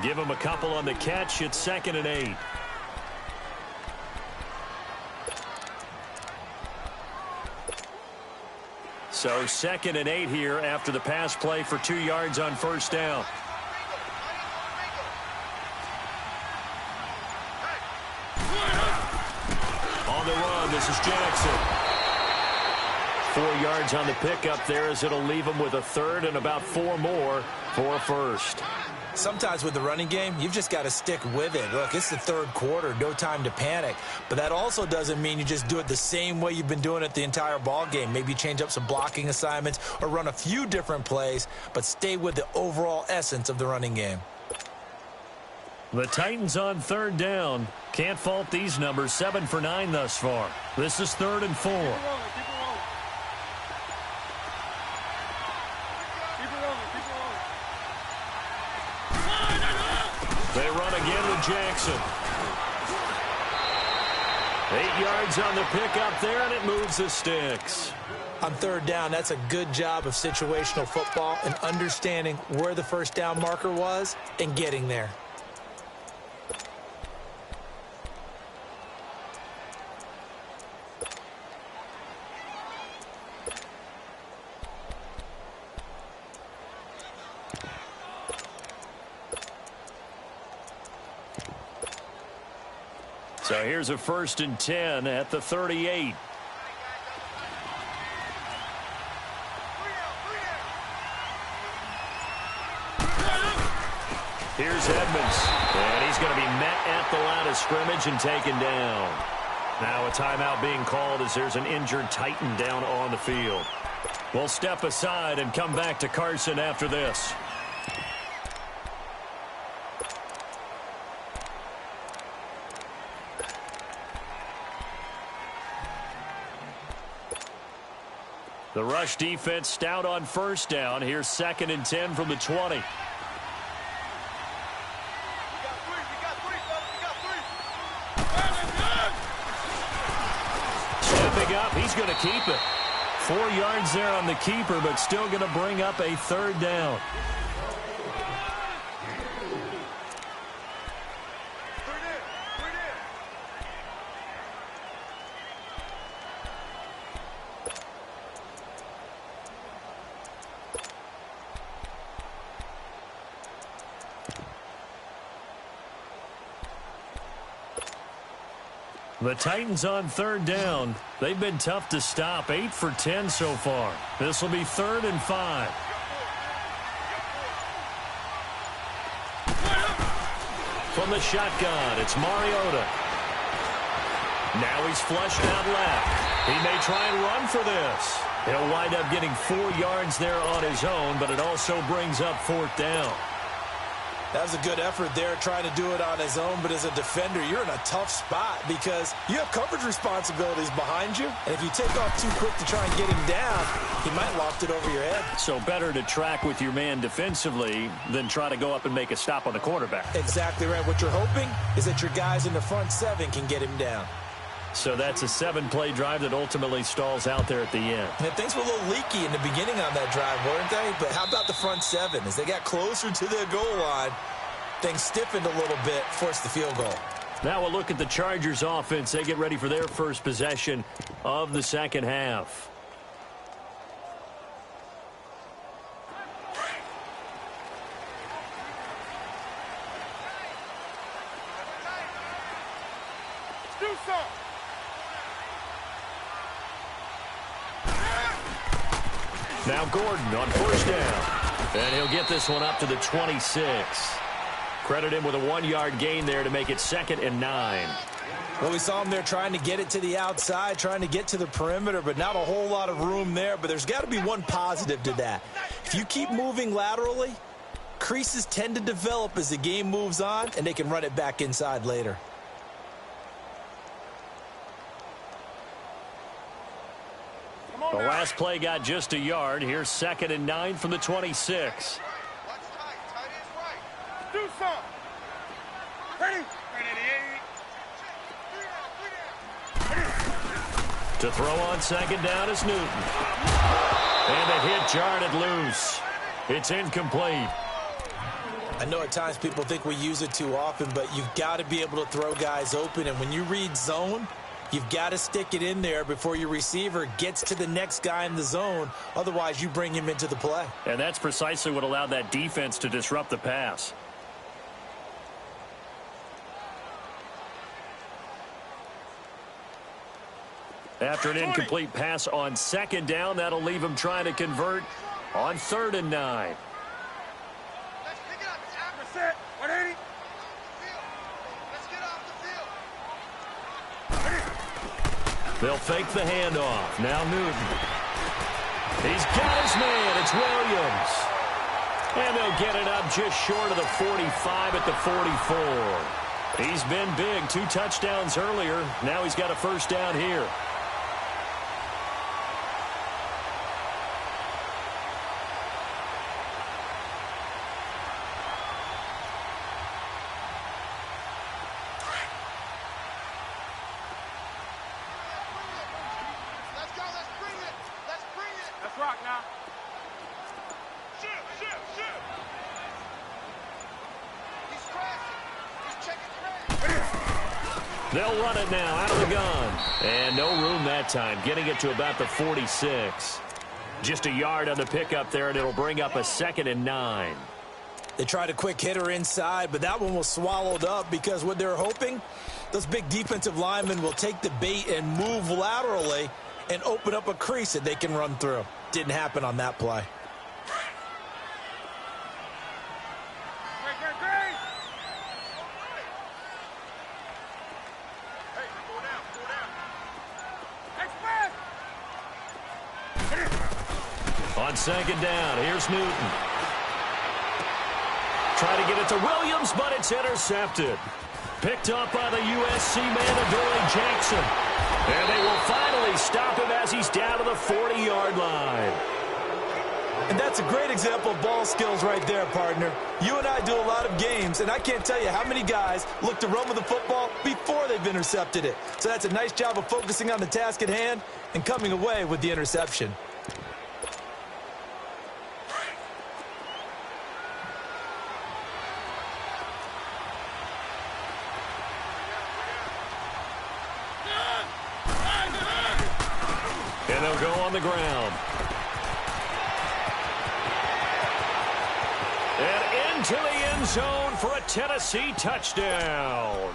Give him a couple on the catch. It's 2nd and 8. So 2nd and 8 here after the pass play for 2 yards on 1st down. On the run, this is Jackson. 4 yards on the pickup there as it'll leave him with a 3rd and about 4 more for a 1st. Sometimes with the running game, you've just got to stick with it. Look, it's the 3rd quarter, no time to panic. But that also doesn't mean you just do it the same way you've been doing it the entire ball game. Maybe change up some blocking assignments or run a few different plays, but stay with the overall essence of the running game. The Titans on 3rd down. Can't fault these numbers. 7 for 9 thus far. This is 3rd and 4. They run again with Jackson. 8 yards on the pickup there, and it moves the sticks. On third down, that's a good job of situational football and understanding where the first down marker was and getting there. So here's a 1st and 10 at the 38. Here's Edmonds, and he's going to be met at the line of scrimmage and taken down. Now a timeout being called as there's an injured Titan down on the field. We'll step aside and come back to Carson after this. The rush defense stout on first down. Here's 2nd and 10 from the 20. Stepping up, he's going to keep it. 4 yards there on the keeper, but still going to bring up a 3rd down. The Titans on 3rd down. They've been tough to stop. 8 for 10 so far. This will be 3rd and 5. From the shotgun, it's Mariota. Now he's flushed out left. He may try and run for this. He'll wind up getting 4 yards there on his own, but it also brings up 4th down. That was a good effort there trying to do it on his own, but as a defender, you're in a tough spot because you have coverage responsibilities behind you, and if you take off too quick to try and get him down, he might loft it over your head. So better to track with your man defensively than try to go up and make a stop on the quarterback. Exactly right. What you're hoping is that your guys in the front 7 can get him down. So that's a 7-play drive that ultimately stalls out there at the end. And things were a little leaky in the beginning on that drive, weren't they? But how about the front 7? As they got closer to their goal line, things stiffened a little bit, forced the field goal. Now we'll look at the Chargers offense. They get ready for their first possession of the second half. Do something. Now Gordon on 1st down. And he'll get this one up to the 26. Credit him with a 1-yard gain there to make it 2nd and 9. Well, we saw him there trying to get it to the outside, trying to get to the perimeter, but not a whole lot of room there. But there's got to be one positive to that. If you keep moving laterally, creases tend to develop as the game moves on, and they can run it back inside later. The last play got just a yard. Here's 2nd and 9 from the 26. Do something. Ready? To throw on 2nd down is Newton. And the hit jarred loose. It's incomplete. I know at times people think we use it too often, but you've got to be able to throw guys open. And when you read zone, you've got to stick it in there before your receiver gets to the next guy in the zone. Otherwise, you bring him into the play. And that's precisely what allowed that defense to disrupt the pass. After an incomplete pass on 2nd down, that'll leave him trying to convert on 3rd and 9. Let's pick it up. That's it. 180. Let's get off the field. They'll fake the handoff. Now Newton. He's got his man. It's Williams. And they'll get it up just short of the 45 at the 44. He's been big. 2 touchdowns earlier. Now he's got a 1st down here. block now. Shoot, shoot, shoot. He's crashing. He's checking crash. They'll run it now out of the gun. And no room that time, getting it to about the 46. Just a yard on the pickup there, and it'll bring up a 2nd and 9. They tried a quick hitter inside, but that one was swallowed up because what they're hoping, those big defensive linemen will take the bait and move laterally and open up a crease that they can run through. Didn't happen on that play. Great, great, great. Hey, go down, go down. Express. On 2nd down, here's Newton. Try to get it to Williams, but it's intercepted. Picked up by the USC man, Adoree Jackson. And they will finally stop him as he's down to the 40-yard line. And that's a great example of ball skills right there, partner. You and I do a lot of games, and I can't tell you how many guys look to run with the football before they've intercepted it. So that's a nice job of focusing on the task at hand and coming away with the interception. And they'll go on the ground. And into the end zone for a Tennessee touchdown.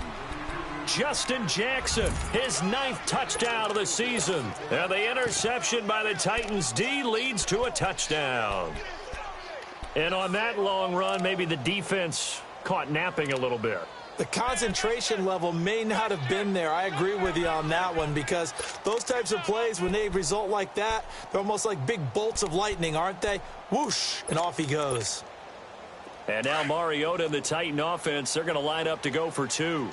Justin Jackson, his 9th touchdown of the season. And the interception by the Titans D leads to a touchdown. And on that long run, maybe the defense caught napping a little bit. The concentration level may not have been there. I agree with you on that one because those types of plays, when they result like that, they're almost like big bolts of lightning, aren't they? Whoosh, and off he goes. And now Mariota and the Titan offense, they're going to line up to go for 2.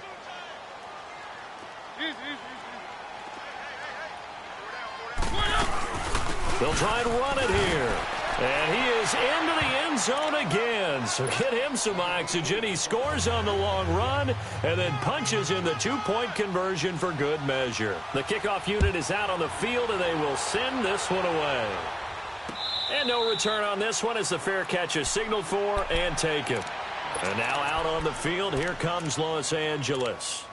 They'll try and run it here. And he is into the end zone again. So get him some oxygen. He scores on the long run and then punches in the 2-point conversion for good measure. The kickoff unit is out on the field, and they will send this one away. And no return on this one as the fair catch is signaled for and taken. And now out on the field, here comes Los Angeles.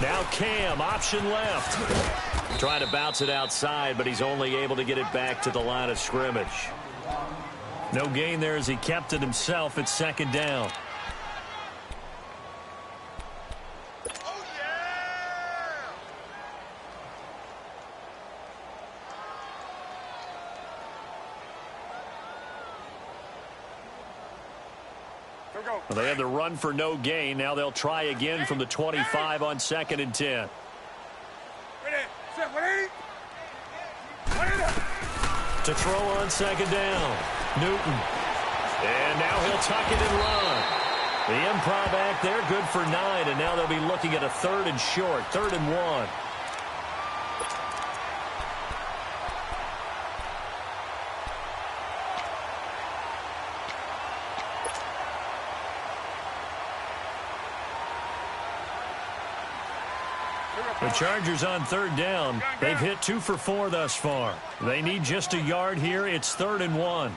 Now Cam, option left. Trying to bounce it outside, but he's only able to get it back to the line of scrimmage. No gain there as he kept it himself at 2nd down. Oh, yeah! Well, they had the run for no gain. Now they'll try again from the 25 on 2nd and 10. To throw on 2nd down. Newton. And now he'll tuck it and run. The improv act there, good for 9, and now they'll be looking at a 3rd and short, 3rd and 1. The Chargers on 3rd down. They've hit 2 for 4 thus far. They need just a yard here. It's 3rd and 1.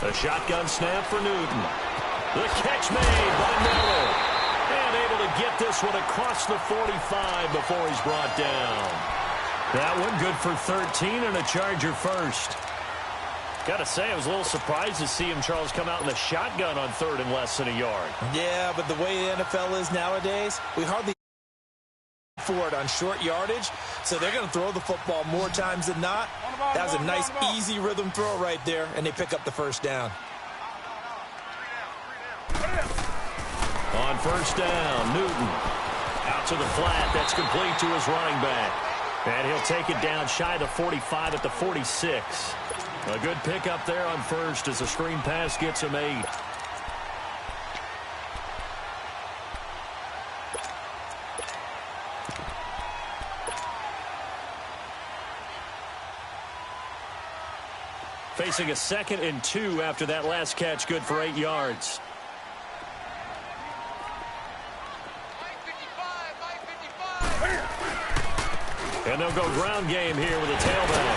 A shotgun snap for Newton. The catch made by Miller. And able to get this one across the 45 before he's brought down. That one good for 13 and a Charger first. Got to say, I was a little surprised to see him, Charles, come out in the shotgun on 3rd and less than a yard. Yeah, but the way the NFL is nowadays, we hardly for it on short yardage, so they're going to throw the football more times than not. That was a nice, easy rhythm throw right there, and they pick up the 1st down. On 1st down, Newton out to the flat. That's complete to his running back. And he'll take it down shy of the 45 at the 46. A good pickup there on first as a screen pass gets him 8. Facing a 2nd and 2 after that last catch, good for 8 yards. And they'll go ground game here with a tailback.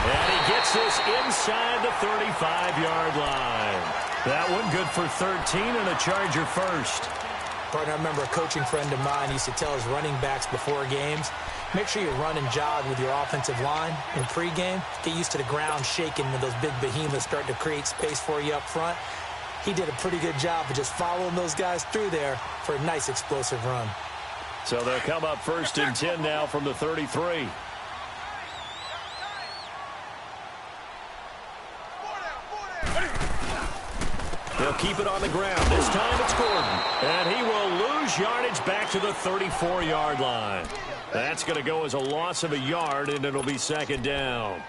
And he gets this inside the 35-yard line. That one good for 13 and a Charger first. Partner, I remember a coaching friend of mine used to tell his running backs before games, make sure you run and jog with your offensive line in pregame. Get used to the ground shaking when those big behemoths start to create space for you up front. He did a pretty good job of just following those guys through there for a nice explosive run. So they'll come up 1st and 10 now from the 33. They'll keep it on the ground. This time it's Gordon. And he will lose yardage back to the 34-yard line. That's going to go as a loss of a yard, and it'll be 2nd down.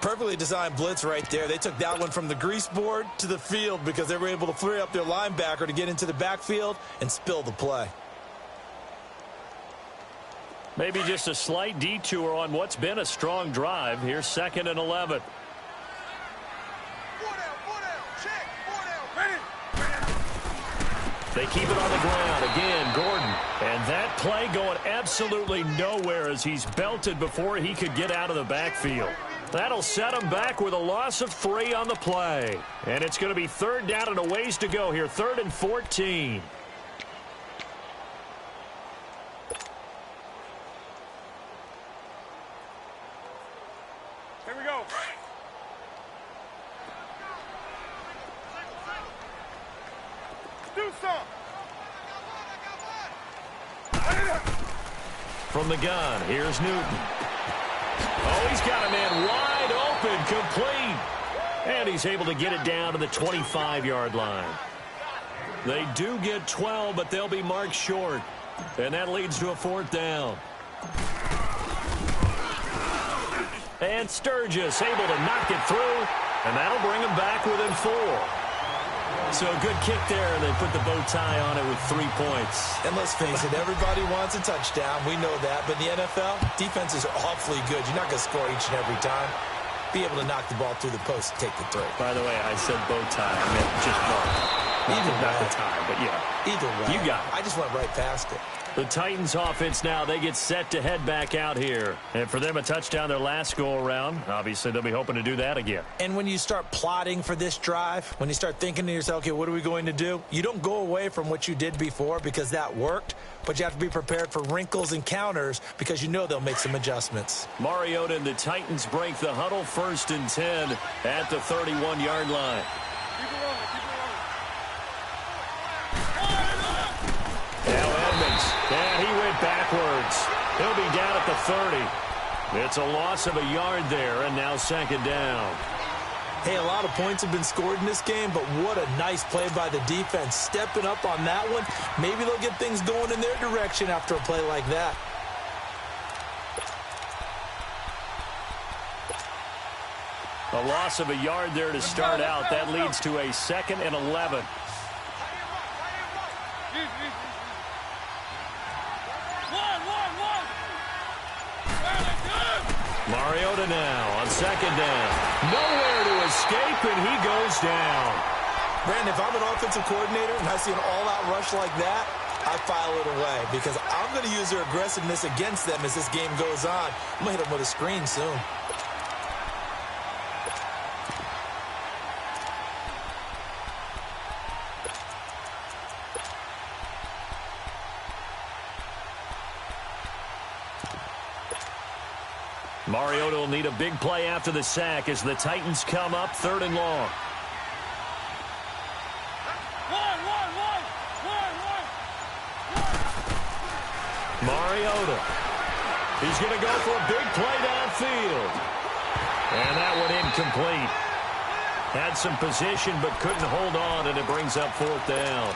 Perfectly designed blitz right there. They took that one from the grease board to the field because they were able to free up their linebacker to get into the backfield and spill the play. Maybe just a slight detour on what's been a strong drive. Here's 2nd and 11. They keep it on the ground. Again, Gordon. And that play going absolutely nowhere as he's belted before he could get out of the backfield. That'll set him back with a loss of 3 on the play. And it's going to be 3rd down and a ways to go here. 3rd and 14. Here we go. Do some. From the gun, here's Newton. Oh, he's got a man wide open, complete. And he's able to get it down to the 25-yard line. They do get 12, but they'll be marked short. And that leads to a 4th down. And Sturgis able to knock it through, and that'll bring him back within 4. So a good kick there, and they put the bow tie on it with 3 points. And let's face it, everybody wants a touchdown. We know that. But in the NFL, defenses are awfully good. You're not going to score each and every time. Be able to knock the ball through the post and take the throw. By the way, I said bow tie. I meant just bow. Not the tie, but yeah. Either way. You got it. I just went right past it. The Titans offense now, they get set to head back out here. And for them, a touchdown their last go-around. Obviously, they'll be hoping to do that again. And when you start plotting for this drive, when you start thinking to yourself, okay, what are we going to do? You don't go away from what you did before because that worked, but you have to be prepared for wrinkles and counters because you know they'll make some adjustments. Mariota and the Titans break the huddle 1st and 10 at the 31-yard line. And he went backwards. He'll be down at the 30. It's a loss of a yard there, and now 2nd down. Hey, a lot of points have been scored in this game, but what a nice play by the defense. Stepping up on that one, maybe they'll get things going in their direction after a play like that. A loss of a yard there to start out. That leads to a 2nd and 11. Mariota now on 2nd down. Nowhere to escape, and he goes down. Brandon, if I'm an offensive coordinator and I see an all-out rush like that, I file it away because I'm going to use their aggressiveness against them as this game goes on. I'm going to hit them with a screen soon. Mariota will need a big play after the sack as the Titans come up 3rd and long. Mariota. He's going to go for a big play downfield. And that one incomplete. Had some position but couldn't hold on, and it brings up 4th down.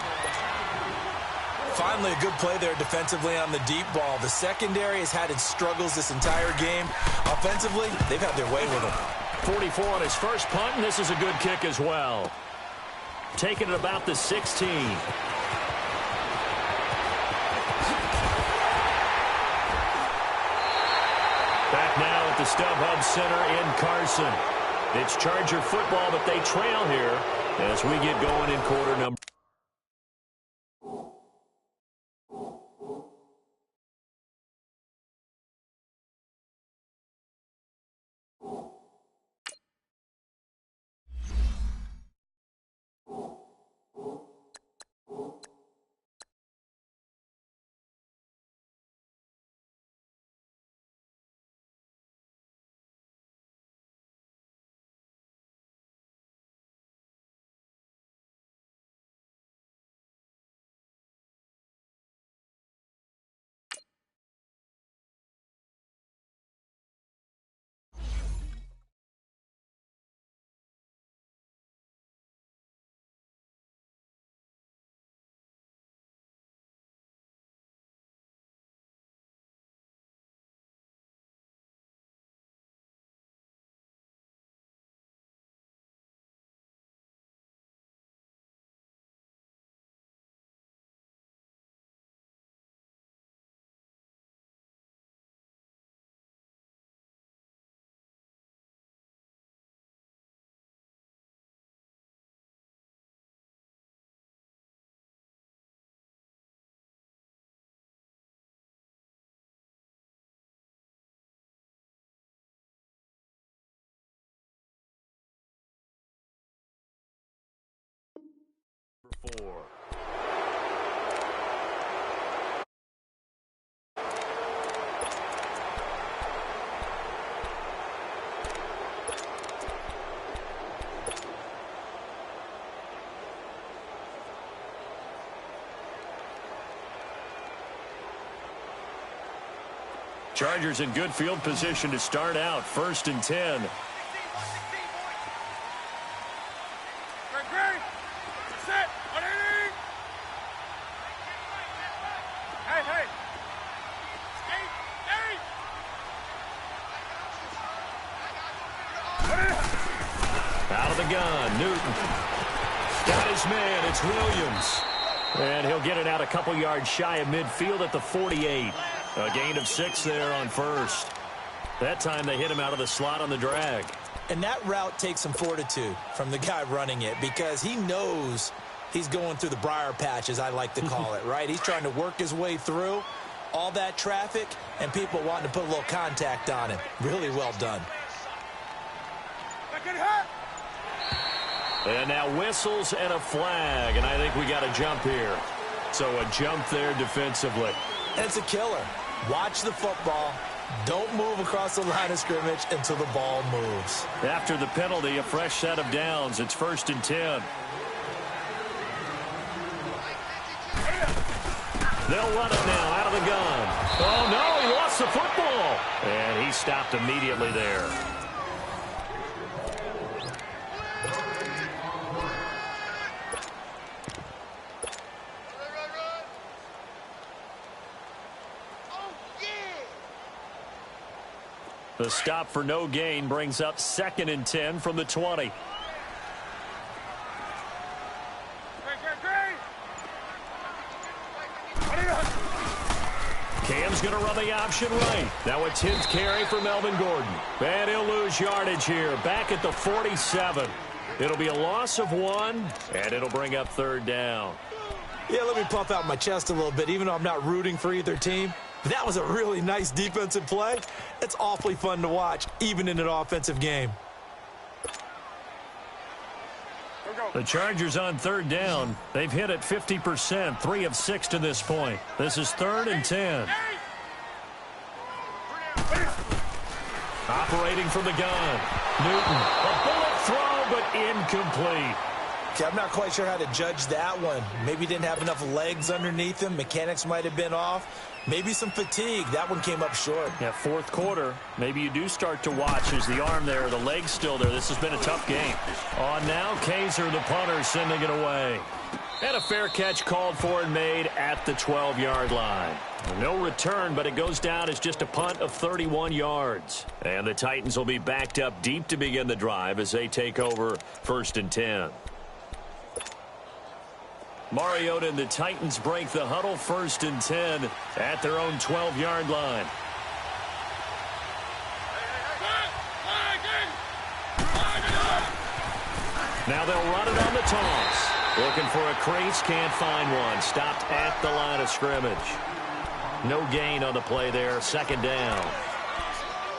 Finally, a good play there defensively on the deep ball. The secondary has had its struggles this entire game. Offensively, they've had their way with them. 44 on his first punt, and this is a good kick as well. Taking it about the 16. Back now at the StubHub Center in Carson. It's Charger football, but they trail here as we get going in quarter number. Four. Chargers in good field position to start out. 1st and 10. Out of the gun, Newton. Got his man, it's Williams. And he'll get it out a couple yards shy of midfield at the 48. A gain of 6 there on 1st. That time they hit him out of the slot on the drag. And that route takes some fortitude from the guy running it because he knows he's going through the briar patch, as I like to call it, right? He's trying to work his way through all that traffic and people wanting to put a little contact on him. Really well done. And now whistles and a flag, and I think we got a jump here. So a jump there defensively. It's a killer. Watch the football. Don't move across the line of scrimmage until the ball moves. After the penalty, a fresh set of downs. It's 1st and 10. They'll run it now out of the gun. Oh, no, he lost the football. And he stopped immediately there. The stop for no gain brings up 2nd and 10 from the 20. Cam's going to run the option right. Now it's his carry for Melvin Gordon. And he'll lose yardage here. Back at the 47. It'll be a loss of 1, and it'll bring up 3rd down. Yeah, let me puff out my chest a little bit, even though I'm not rooting for either team. That was a really nice defensive play. It's awfully fun to watch, even in an offensive game. The Chargers on 3rd down. They've hit it 50%, 3 of 6 to this point. This is 3rd and 10. Operating from the gun. Newton, a bullet throw, but incomplete. Okay, I'm not quite sure how to judge that one. Maybe he didn't have enough legs underneath him. Mechanics might have been off. Maybe some fatigue. That one came up short. Yeah, 4th quarter. Maybe you do start to watch as the arm there, the leg's still there. This has been a tough game. On now, Kaiser, the punter, sending it away. And a fair catch called for and made at the 12-yard line. No return, but it goes down as just a punt of 31 yards. And the Titans will be backed up deep to begin the drive as they take over 1st and 10. Mariota and the Titans break the huddle, 1st and 10 at their own 12-yard line. Now they'll run it on the toss. Looking for a crease, can't find one. Stopped at the line of scrimmage. No gain on the play there, 2nd down.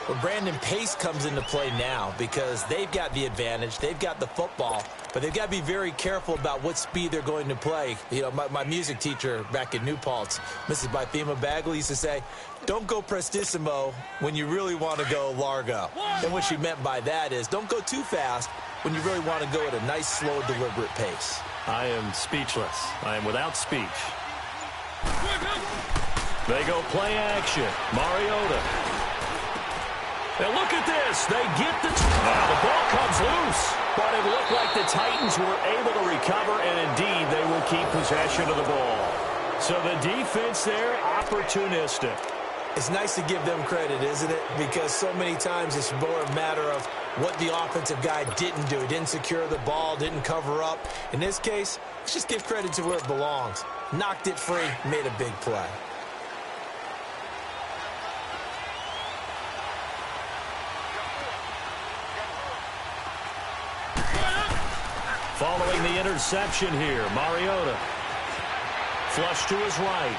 Well, Brandon, pace comes into play now because they've got the advantage. They've got the football, but they've got to be very careful about what speed they're going to play. You know, my music teacher back in New Paltz, Mrs. Bythema Bagley, used to say, don't go prestissimo when you really want to go largo. And what she meant by that is don't go too fast when you really want to go at a nice, slow, deliberate pace. I am speechless. I am without speech. They go play action. Mariota. And look at this. They get the... Now the ball comes loose. But it looked like the Titans were able to recover, and indeed they will keep possession of the ball. So the defense there, opportunistic. It's nice to give them credit, isn't it? Because so many times it's more a matter of what the offensive guy didn't do. He didn't secure the ball, didn't cover up. In this case, let's just give credit to where it belongs. Knocked it free, made a big play. Following the interception here, Mariota. Flush to his right.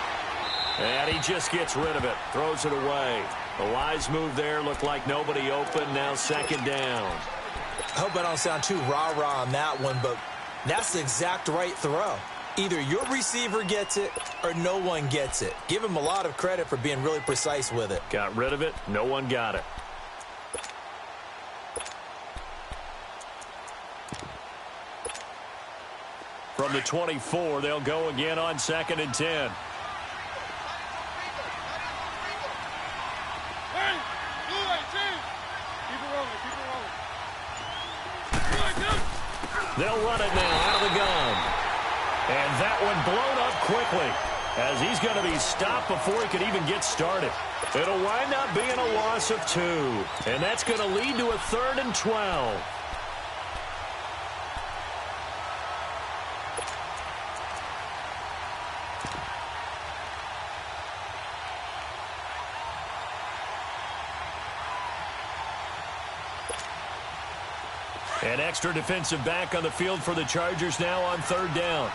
And he just gets rid of it. Throws it away. A wise move there. Looked like nobody open. Now 2nd down. I hope I don't sound too rah-rah on that one, but that's the exact right throw. Either your receiver gets it or no one gets it. Give him a lot of credit for being really precise with it. Got rid of it. No one got it. From the 24, they'll go again on 2nd and 10. They'll run it now out of the gun. And that one blown up quickly as he's going to be stopped before he could even get started. It'll wind up being a loss of 2. And that's going to lead to a 3rd and 12. An extra defensive back on the field for the Chargers now on 3rd down.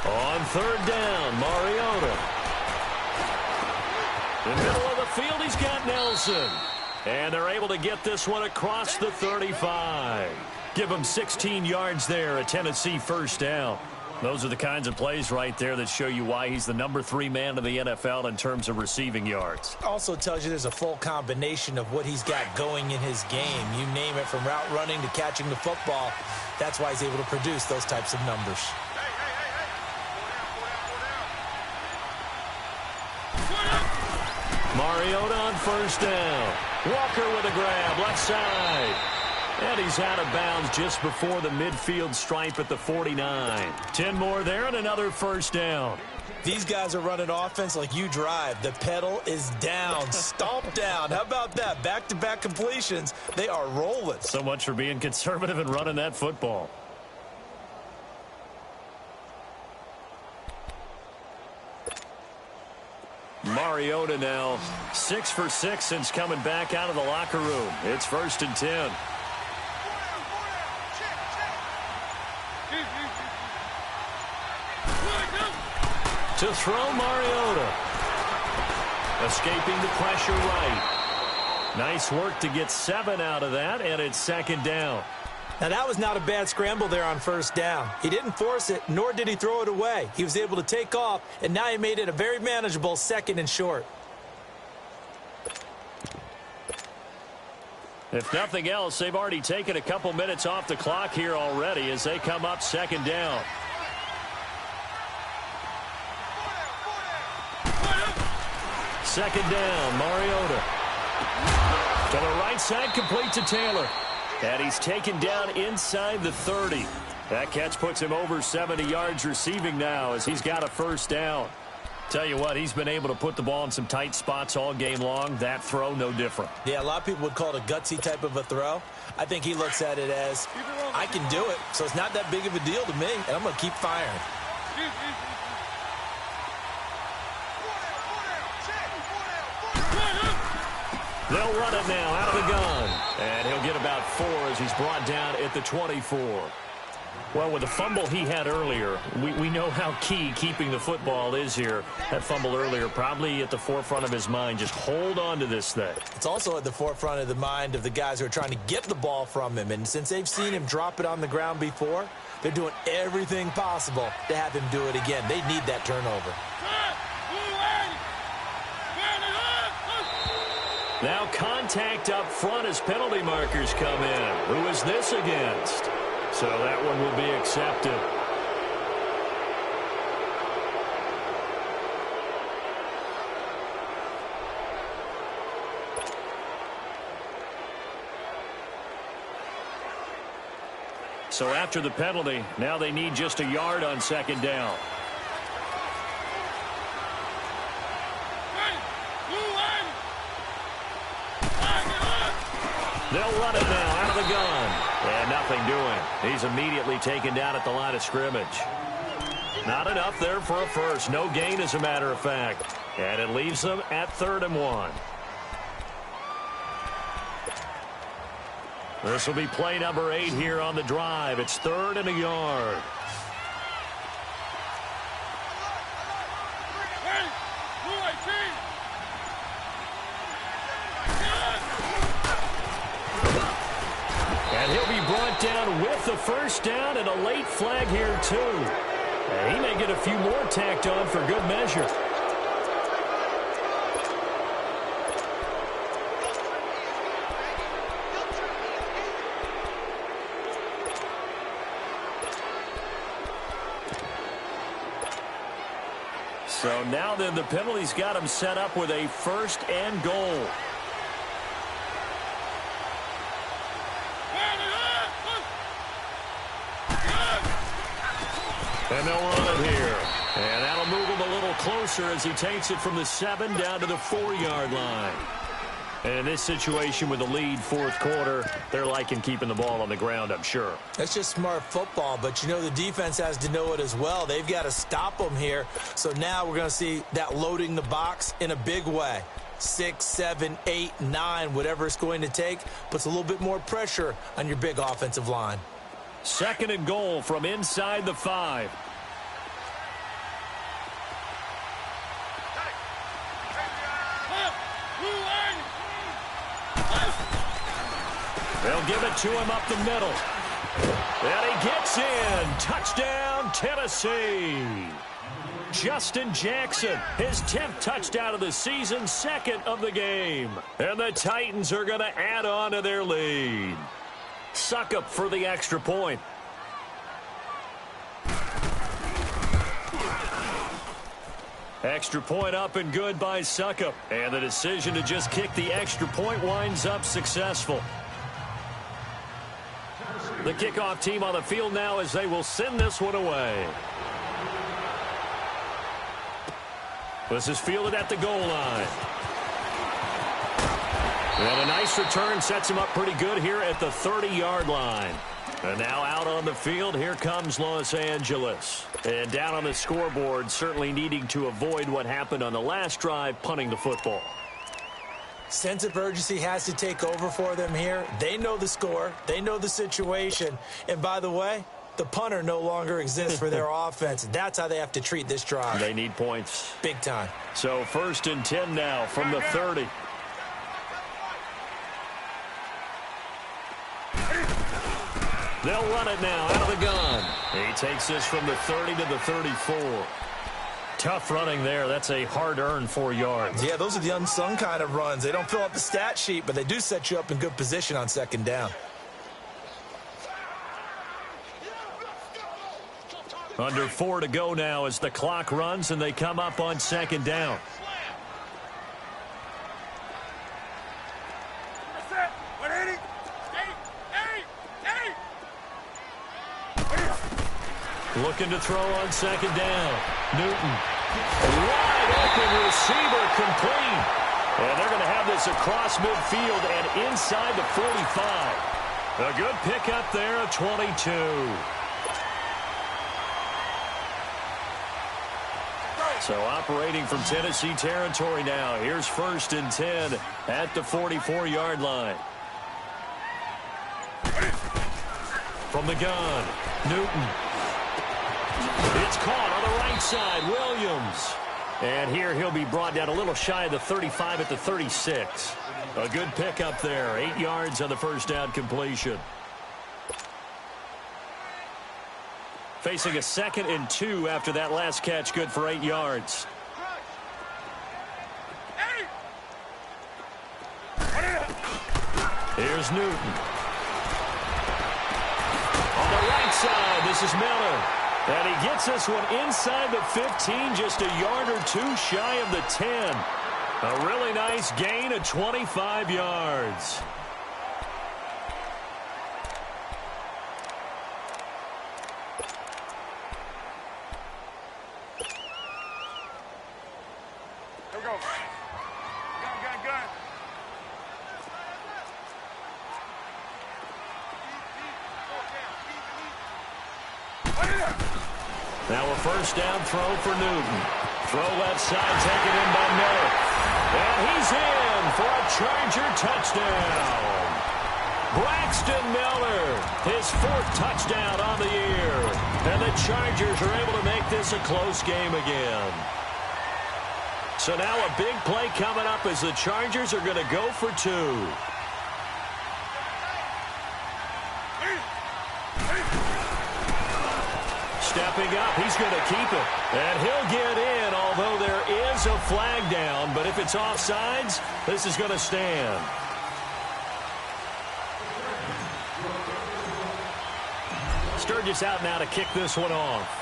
On 3rd down, Mariota. In the middle of the field, he's got Nelson. And they're able to get this one across the 35. Give him 16 yards there, a Tennessee 1st down. Those are the kinds of plays right there that show you why he's the number 3 man in the NFL in terms of receiving yards. Also tells you there's a full combination of what he's got going in his game. You name it, from route running to catching the football. That's why he's able to produce those types of numbers. Mariota on 1st down. Walker with a grab, left side. And he's out of bounds just before the midfield stripe at the 49. 10 more there and another 1st down. These guys are running offense like you drive. The pedal is down, stomped down. How about that? Back-to-back completions. They are rolling. So much for being conservative and running that football. Mariota now 6 for 6 since coming back out of the locker room. It's 1st and 10. To throw, Mariota. Escaping the pressure right. Nice work to get 7 out of that, and it's 2nd down. Now, that was not a bad scramble there on 1st down. He didn't force it, nor did he throw it away. He was able to take off, and now he made it a very manageable 2nd and short. If nothing else, they've already taken a couple minutes off the clock here already as they come up 2nd down. Second down, Mariota. To the right side, complete to Taylor. And he's taken down inside the 30. That catch puts him over 70 yards receiving now as he's got a first down. Tell you what, he's been able to put the ball in some tight spots all game long. That throw, no different. Yeah, a lot of people would call it a gutsy type of a throw. I think he looks at it as, I can do it, so it's not that big of a deal to me, and I'm going to keep firing. They'll run it now out of the gun. And he'll get about 4 as he's brought down at the 24. Well, with the fumble he had earlier, we know how key keeping the football is here. That fumble earlier probably at the forefront of his mind. Just hold on to this thing. It's also at the forefront of the mind of the guys who are trying to get the ball from him. And since they've seen him drop it on the ground before, they're doing everything possible to have him do it again. They need that turnover. Now contact up front as penalty markers come in. Who is this against? So that one will be accepted. So after the penalty, now they need just a yard on second down. They'll run it now out of the gun. And nothing doing. He's immediately taken down at the line of scrimmage. Not enough there for a first. No gain, as a matter of fact. And it leaves them at 3rd and 1. This will be play number 8 here on the drive. It's 3rd and a yard. And he'll be brought down with the first down and a late flag here, too. And he may get a few more tacked on for good measure. So now then the penalty's got him set up with a 1st and goal. And they'll run it here. And that'll move him a little closer as he takes it from the 7 down to the 4-yard line. And in this situation with the lead 4th quarter, they're liking keeping the ball on the ground, I'm sure. That's just smart football, but you know the defense has to know it as well. They've got to stop them here. So now we're going to see that loading the box in a big way. 6, 7, 8, 9, whatever it's going to take, puts a little bit more pressure on your big offensive line. 2nd and goal from inside the 5. They'll give it to him up the middle. And he gets in. Touchdown, Tennessee. Justin Jackson, his 10th touchdown of the season, 2nd of the game. And the Titans are going to add on to their lead. Succop for the extra point. Extra point up and good by Succop. And the decision to just kick the extra point winds up successful. The kickoff team on the field now as they will send this one away. This is fielded at the goal line. And a nice return sets him up pretty good here at the 30-yard line. And now out on the field, here comes Los Angeles. And down on the scoreboard, certainly needing to avoid what happened on the last drive, punting the football. Sense of urgency has to take over for them here. They know the score. They know the situation. And by the way, the punter no longer exists for their offense. That's how they have to treat this drive. They need points. Big time. So 1st and 10 now from the 30. They'll run it now out of the gun. He takes this from the 30 to the 34. Tough running there. That's a hard-earned 4 yards. Yeah, those are the unsung kind of runs. They don't fill up the stat sheet, but they do set you up in good position on 2nd down. Under 4 to go now as the clock runs and they come up on 2nd down. Looking to throw on second down. Newton. Wide open receiver complete. And they're going to have this across midfield and inside the 45. A good pickup there of 22. So operating from Tennessee territory now. Here's 1st and 10 at the 44-yard line. From the gun, Newton. It's caught on the right side, Williams. And here he'll be brought down a little shy of the 35 at the 36. A good pickup there, 8 yards on the first down completion. Facing a 2nd and 2 after that last catch, good for 8 yards. Here's Newton. On the right side, this is Miller. And he gets this one inside the 15, just a yard or 2 shy of the 10. A really nice gain of 25 yards. Here we go. Gun. Now a first down throw for Newton. Throw left side, taken in by Miller. And he's in for a Charger touchdown. Braxton Miller, his 4th touchdown on the year. And the Chargers are able to make this a close game again. So now a big play coming up as the Chargers are going to go for 2. Stepping up, he's going to keep it. And he'll get in, although there is a flag down. But if it's offsides, this is going to stand. Sturgis out now to kick this one off.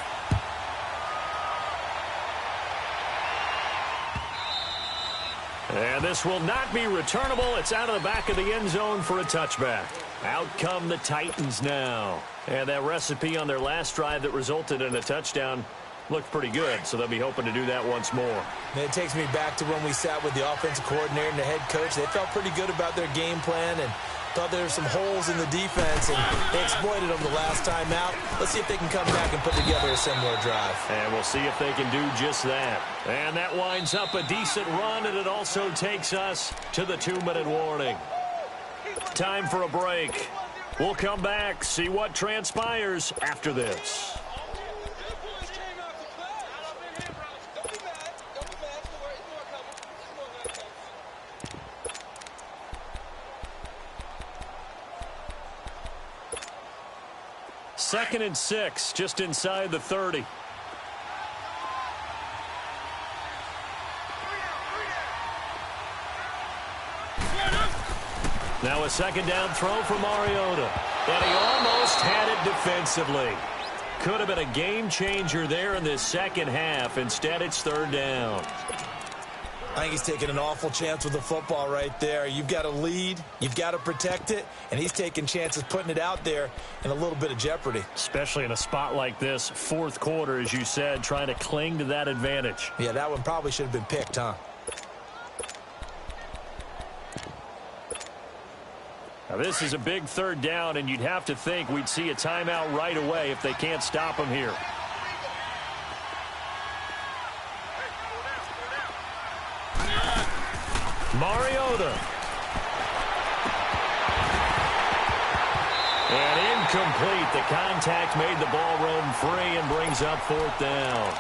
And this will not be returnable. It's out of the back of the end zone for a touchback. Out come the Titans now. And that recipe on their last drive that resulted in a touchdown looked pretty good, so they'll be hoping to do that once more. And it takes me back to when we sat with the offensive coordinator and the head coach. They felt pretty good about their game plan and thought there were some holes in the defense, and they exploited them the last time out. Let's see if they can come back and put together a similar drive. And we'll see if they can do just that. And that winds up a decent run, and it also takes us to the 2-minute warning. Time for a break. We'll come back, see what transpires after this. Second and 6, just inside the 30. Now a second down throw for Mariota. And he almost had it defensively. Could have been a game changer there in this second half. Instead, it's 3rd down. I think he's taking an awful chance with the football right there. You've got to lead, you've got to protect it, and he's taking chances putting it out there in a little bit of jeopardy. Especially in a spot like this, 4th quarter, as you said, trying to cling to that advantage. Yeah, that one probably should have been picked, huh? Now, this is a big 3rd down, and you'd have to think we'd see a timeout right away if they can't stop him here. Mariota. And incomplete. The contact made the ball roam free and brings up 4th down.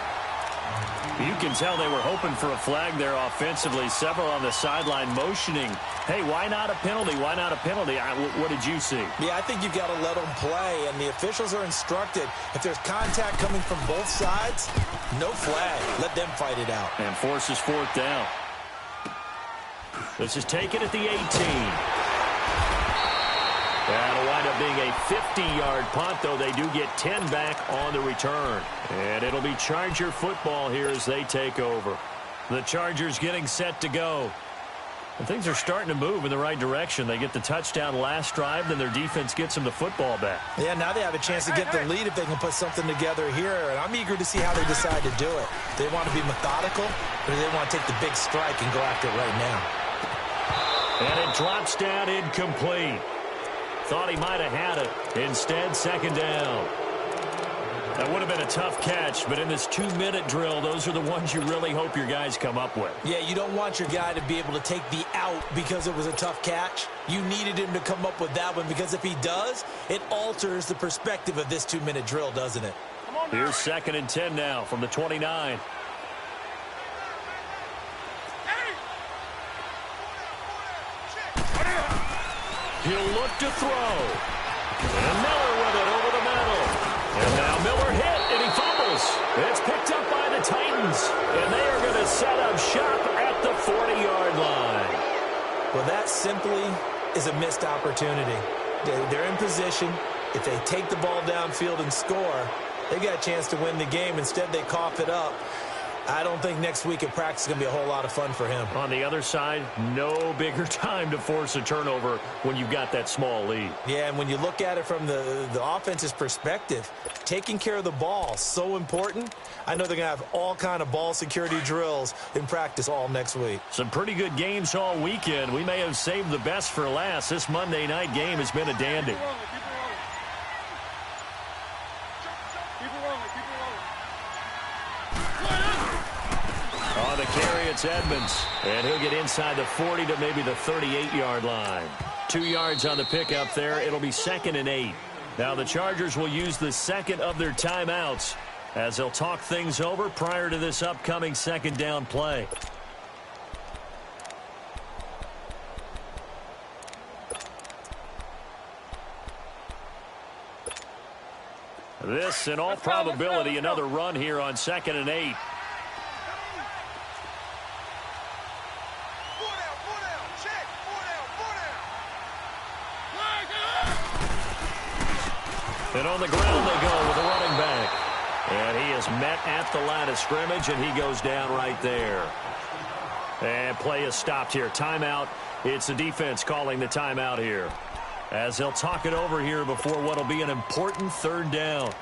You can tell they were hoping for a flag there offensively. Several on the sideline motioning. Hey, why not a penalty? Why not a penalty? What did you see? Yeah, I think you've got to let them play, and the officials are instructed. If there's contact coming from both sides, no flag. Let them fight it out. And forces 4th down. This is taken at the 18. That'll wind up being a 50-yard punt, though they do get 10 back on the return. And it'll be Charger football here as they take over. The Chargers getting set to go. And things are starting to move in the right direction. They get the touchdown last drive, then their defense gets them the football back. Yeah, now they have a chance to get the lead if they can put something together here. And I'm eager to see how they decide to do it. They want to be methodical, or do they want to take the big strike and go after it right now? And it drops down incomplete. Thought he might have had it. Instead, second down. That would have been a tough catch, but in this 2-minute drill, those are the ones you really hope your guys come up with. Yeah, you don't want your guy to be able to take the out because it was a tough catch. You needed him to come up with that one because if he does, it alters the perspective of this 2-minute drill, doesn't it? Here's 2nd and 10 now from the 29. He'll look to throw. And Miller with it over the middle. And now Miller hit, and he fumbles. It's picked up by the Titans. And they are going to set up shop at the 40-yard line. Well, that simply is a missed opportunity. They're in position. If they take the ball downfield and score, they got a chance to win the game. Instead, they cough it up. I don't think next week at practice is going to be a whole lot of fun for him. On the other side, no bigger time to force a turnover when you've got that small lead. Yeah, and when you look at it from the offense's perspective, taking care of the ball, so important. I know they're going to have all kind of ball security drills in practice all next week. Some pretty good games all weekend. We may have saved the best for last. This Monday night game has been a dandy. On the carry, it's Edmonds. And he'll get inside the 40 to maybe the 38-yard line. 2 yards on the pickup there. It'll be 2nd and 8. Now the Chargers will use the second of their timeouts as they'll talk things over prior to this upcoming second down play. This, in all probability, another run here on 2nd and 8. And on the ground they go with a running back. And he is met at the line of scrimmage, and he goes down right there. And play is stopped here. Timeout. It's the defense calling the timeout here, as they'll talk it over here before what will be an important 3rd down.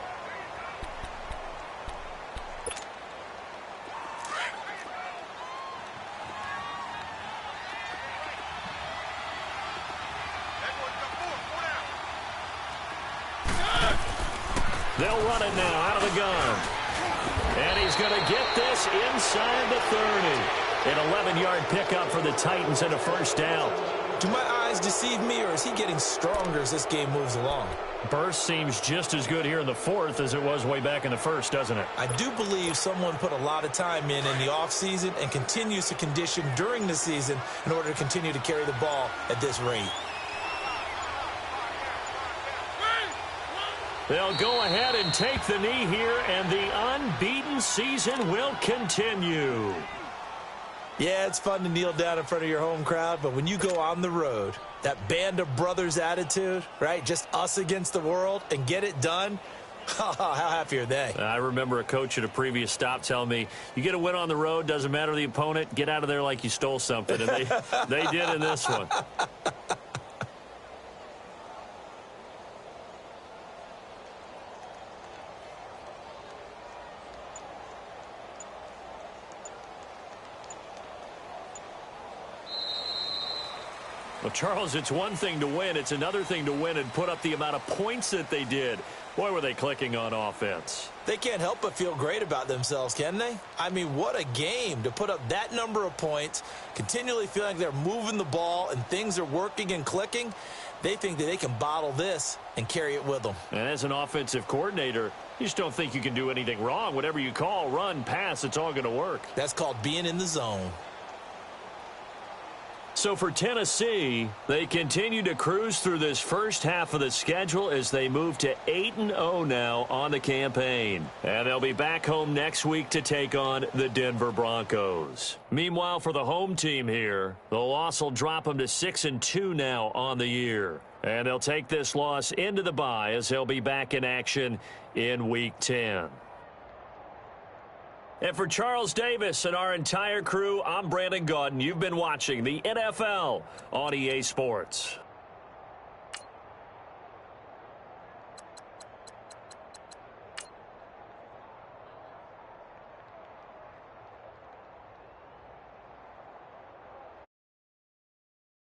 They'll run it now out of the gun. And he's going to get this inside the 30. An 11-yard pickup for the Titans and a 1st down. Do my eyes deceive me, or is he getting stronger as this game moves along? Burst seems just as good here in the 4th as it was way back in the 1st, doesn't it? I do believe someone put a lot of time in the offseason and continues to condition during the season in order to continue to carry the ball at this rate. They'll go ahead and take the knee here, and the unbeaten season will continue. Yeah, it's fun to kneel down in front of your home crowd, but when you go on the road, that band of brothers attitude, right, just us against the world, and get it done, how happy are they? I remember a coach at a previous stop telling me, you get a win on the road, doesn't matter the opponent, get out of there like you stole something, and they did in this one. Well, Charles, it's one thing to win. It's another thing to win and put up the amount of points that they did. Boy, were they clicking on offense. They can't help but feel great about themselves, can they? I mean, what a game to put up that number of points, continually feel like they're moving the ball and things are working and clicking. They think that they can bottle this and carry it with them. And as an offensive coordinator, you just don't think you can do anything wrong. Whatever you call, run, pass, it's all going to work. That's called being in the zone. So for Tennessee, they continue to cruise through this first half of the schedule as they move to 8-0 now on the campaign. And they'll be back home next week to take on the Denver Broncos. Meanwhile, for the home team here, the loss will drop them to 6-2 now on the year. And they'll take this loss into the bye as they'll be back in action in Week 10. And for Charles Davis and our entire crew, I'm Brandon Gaudin. You've been watching the NFL on EA Sports.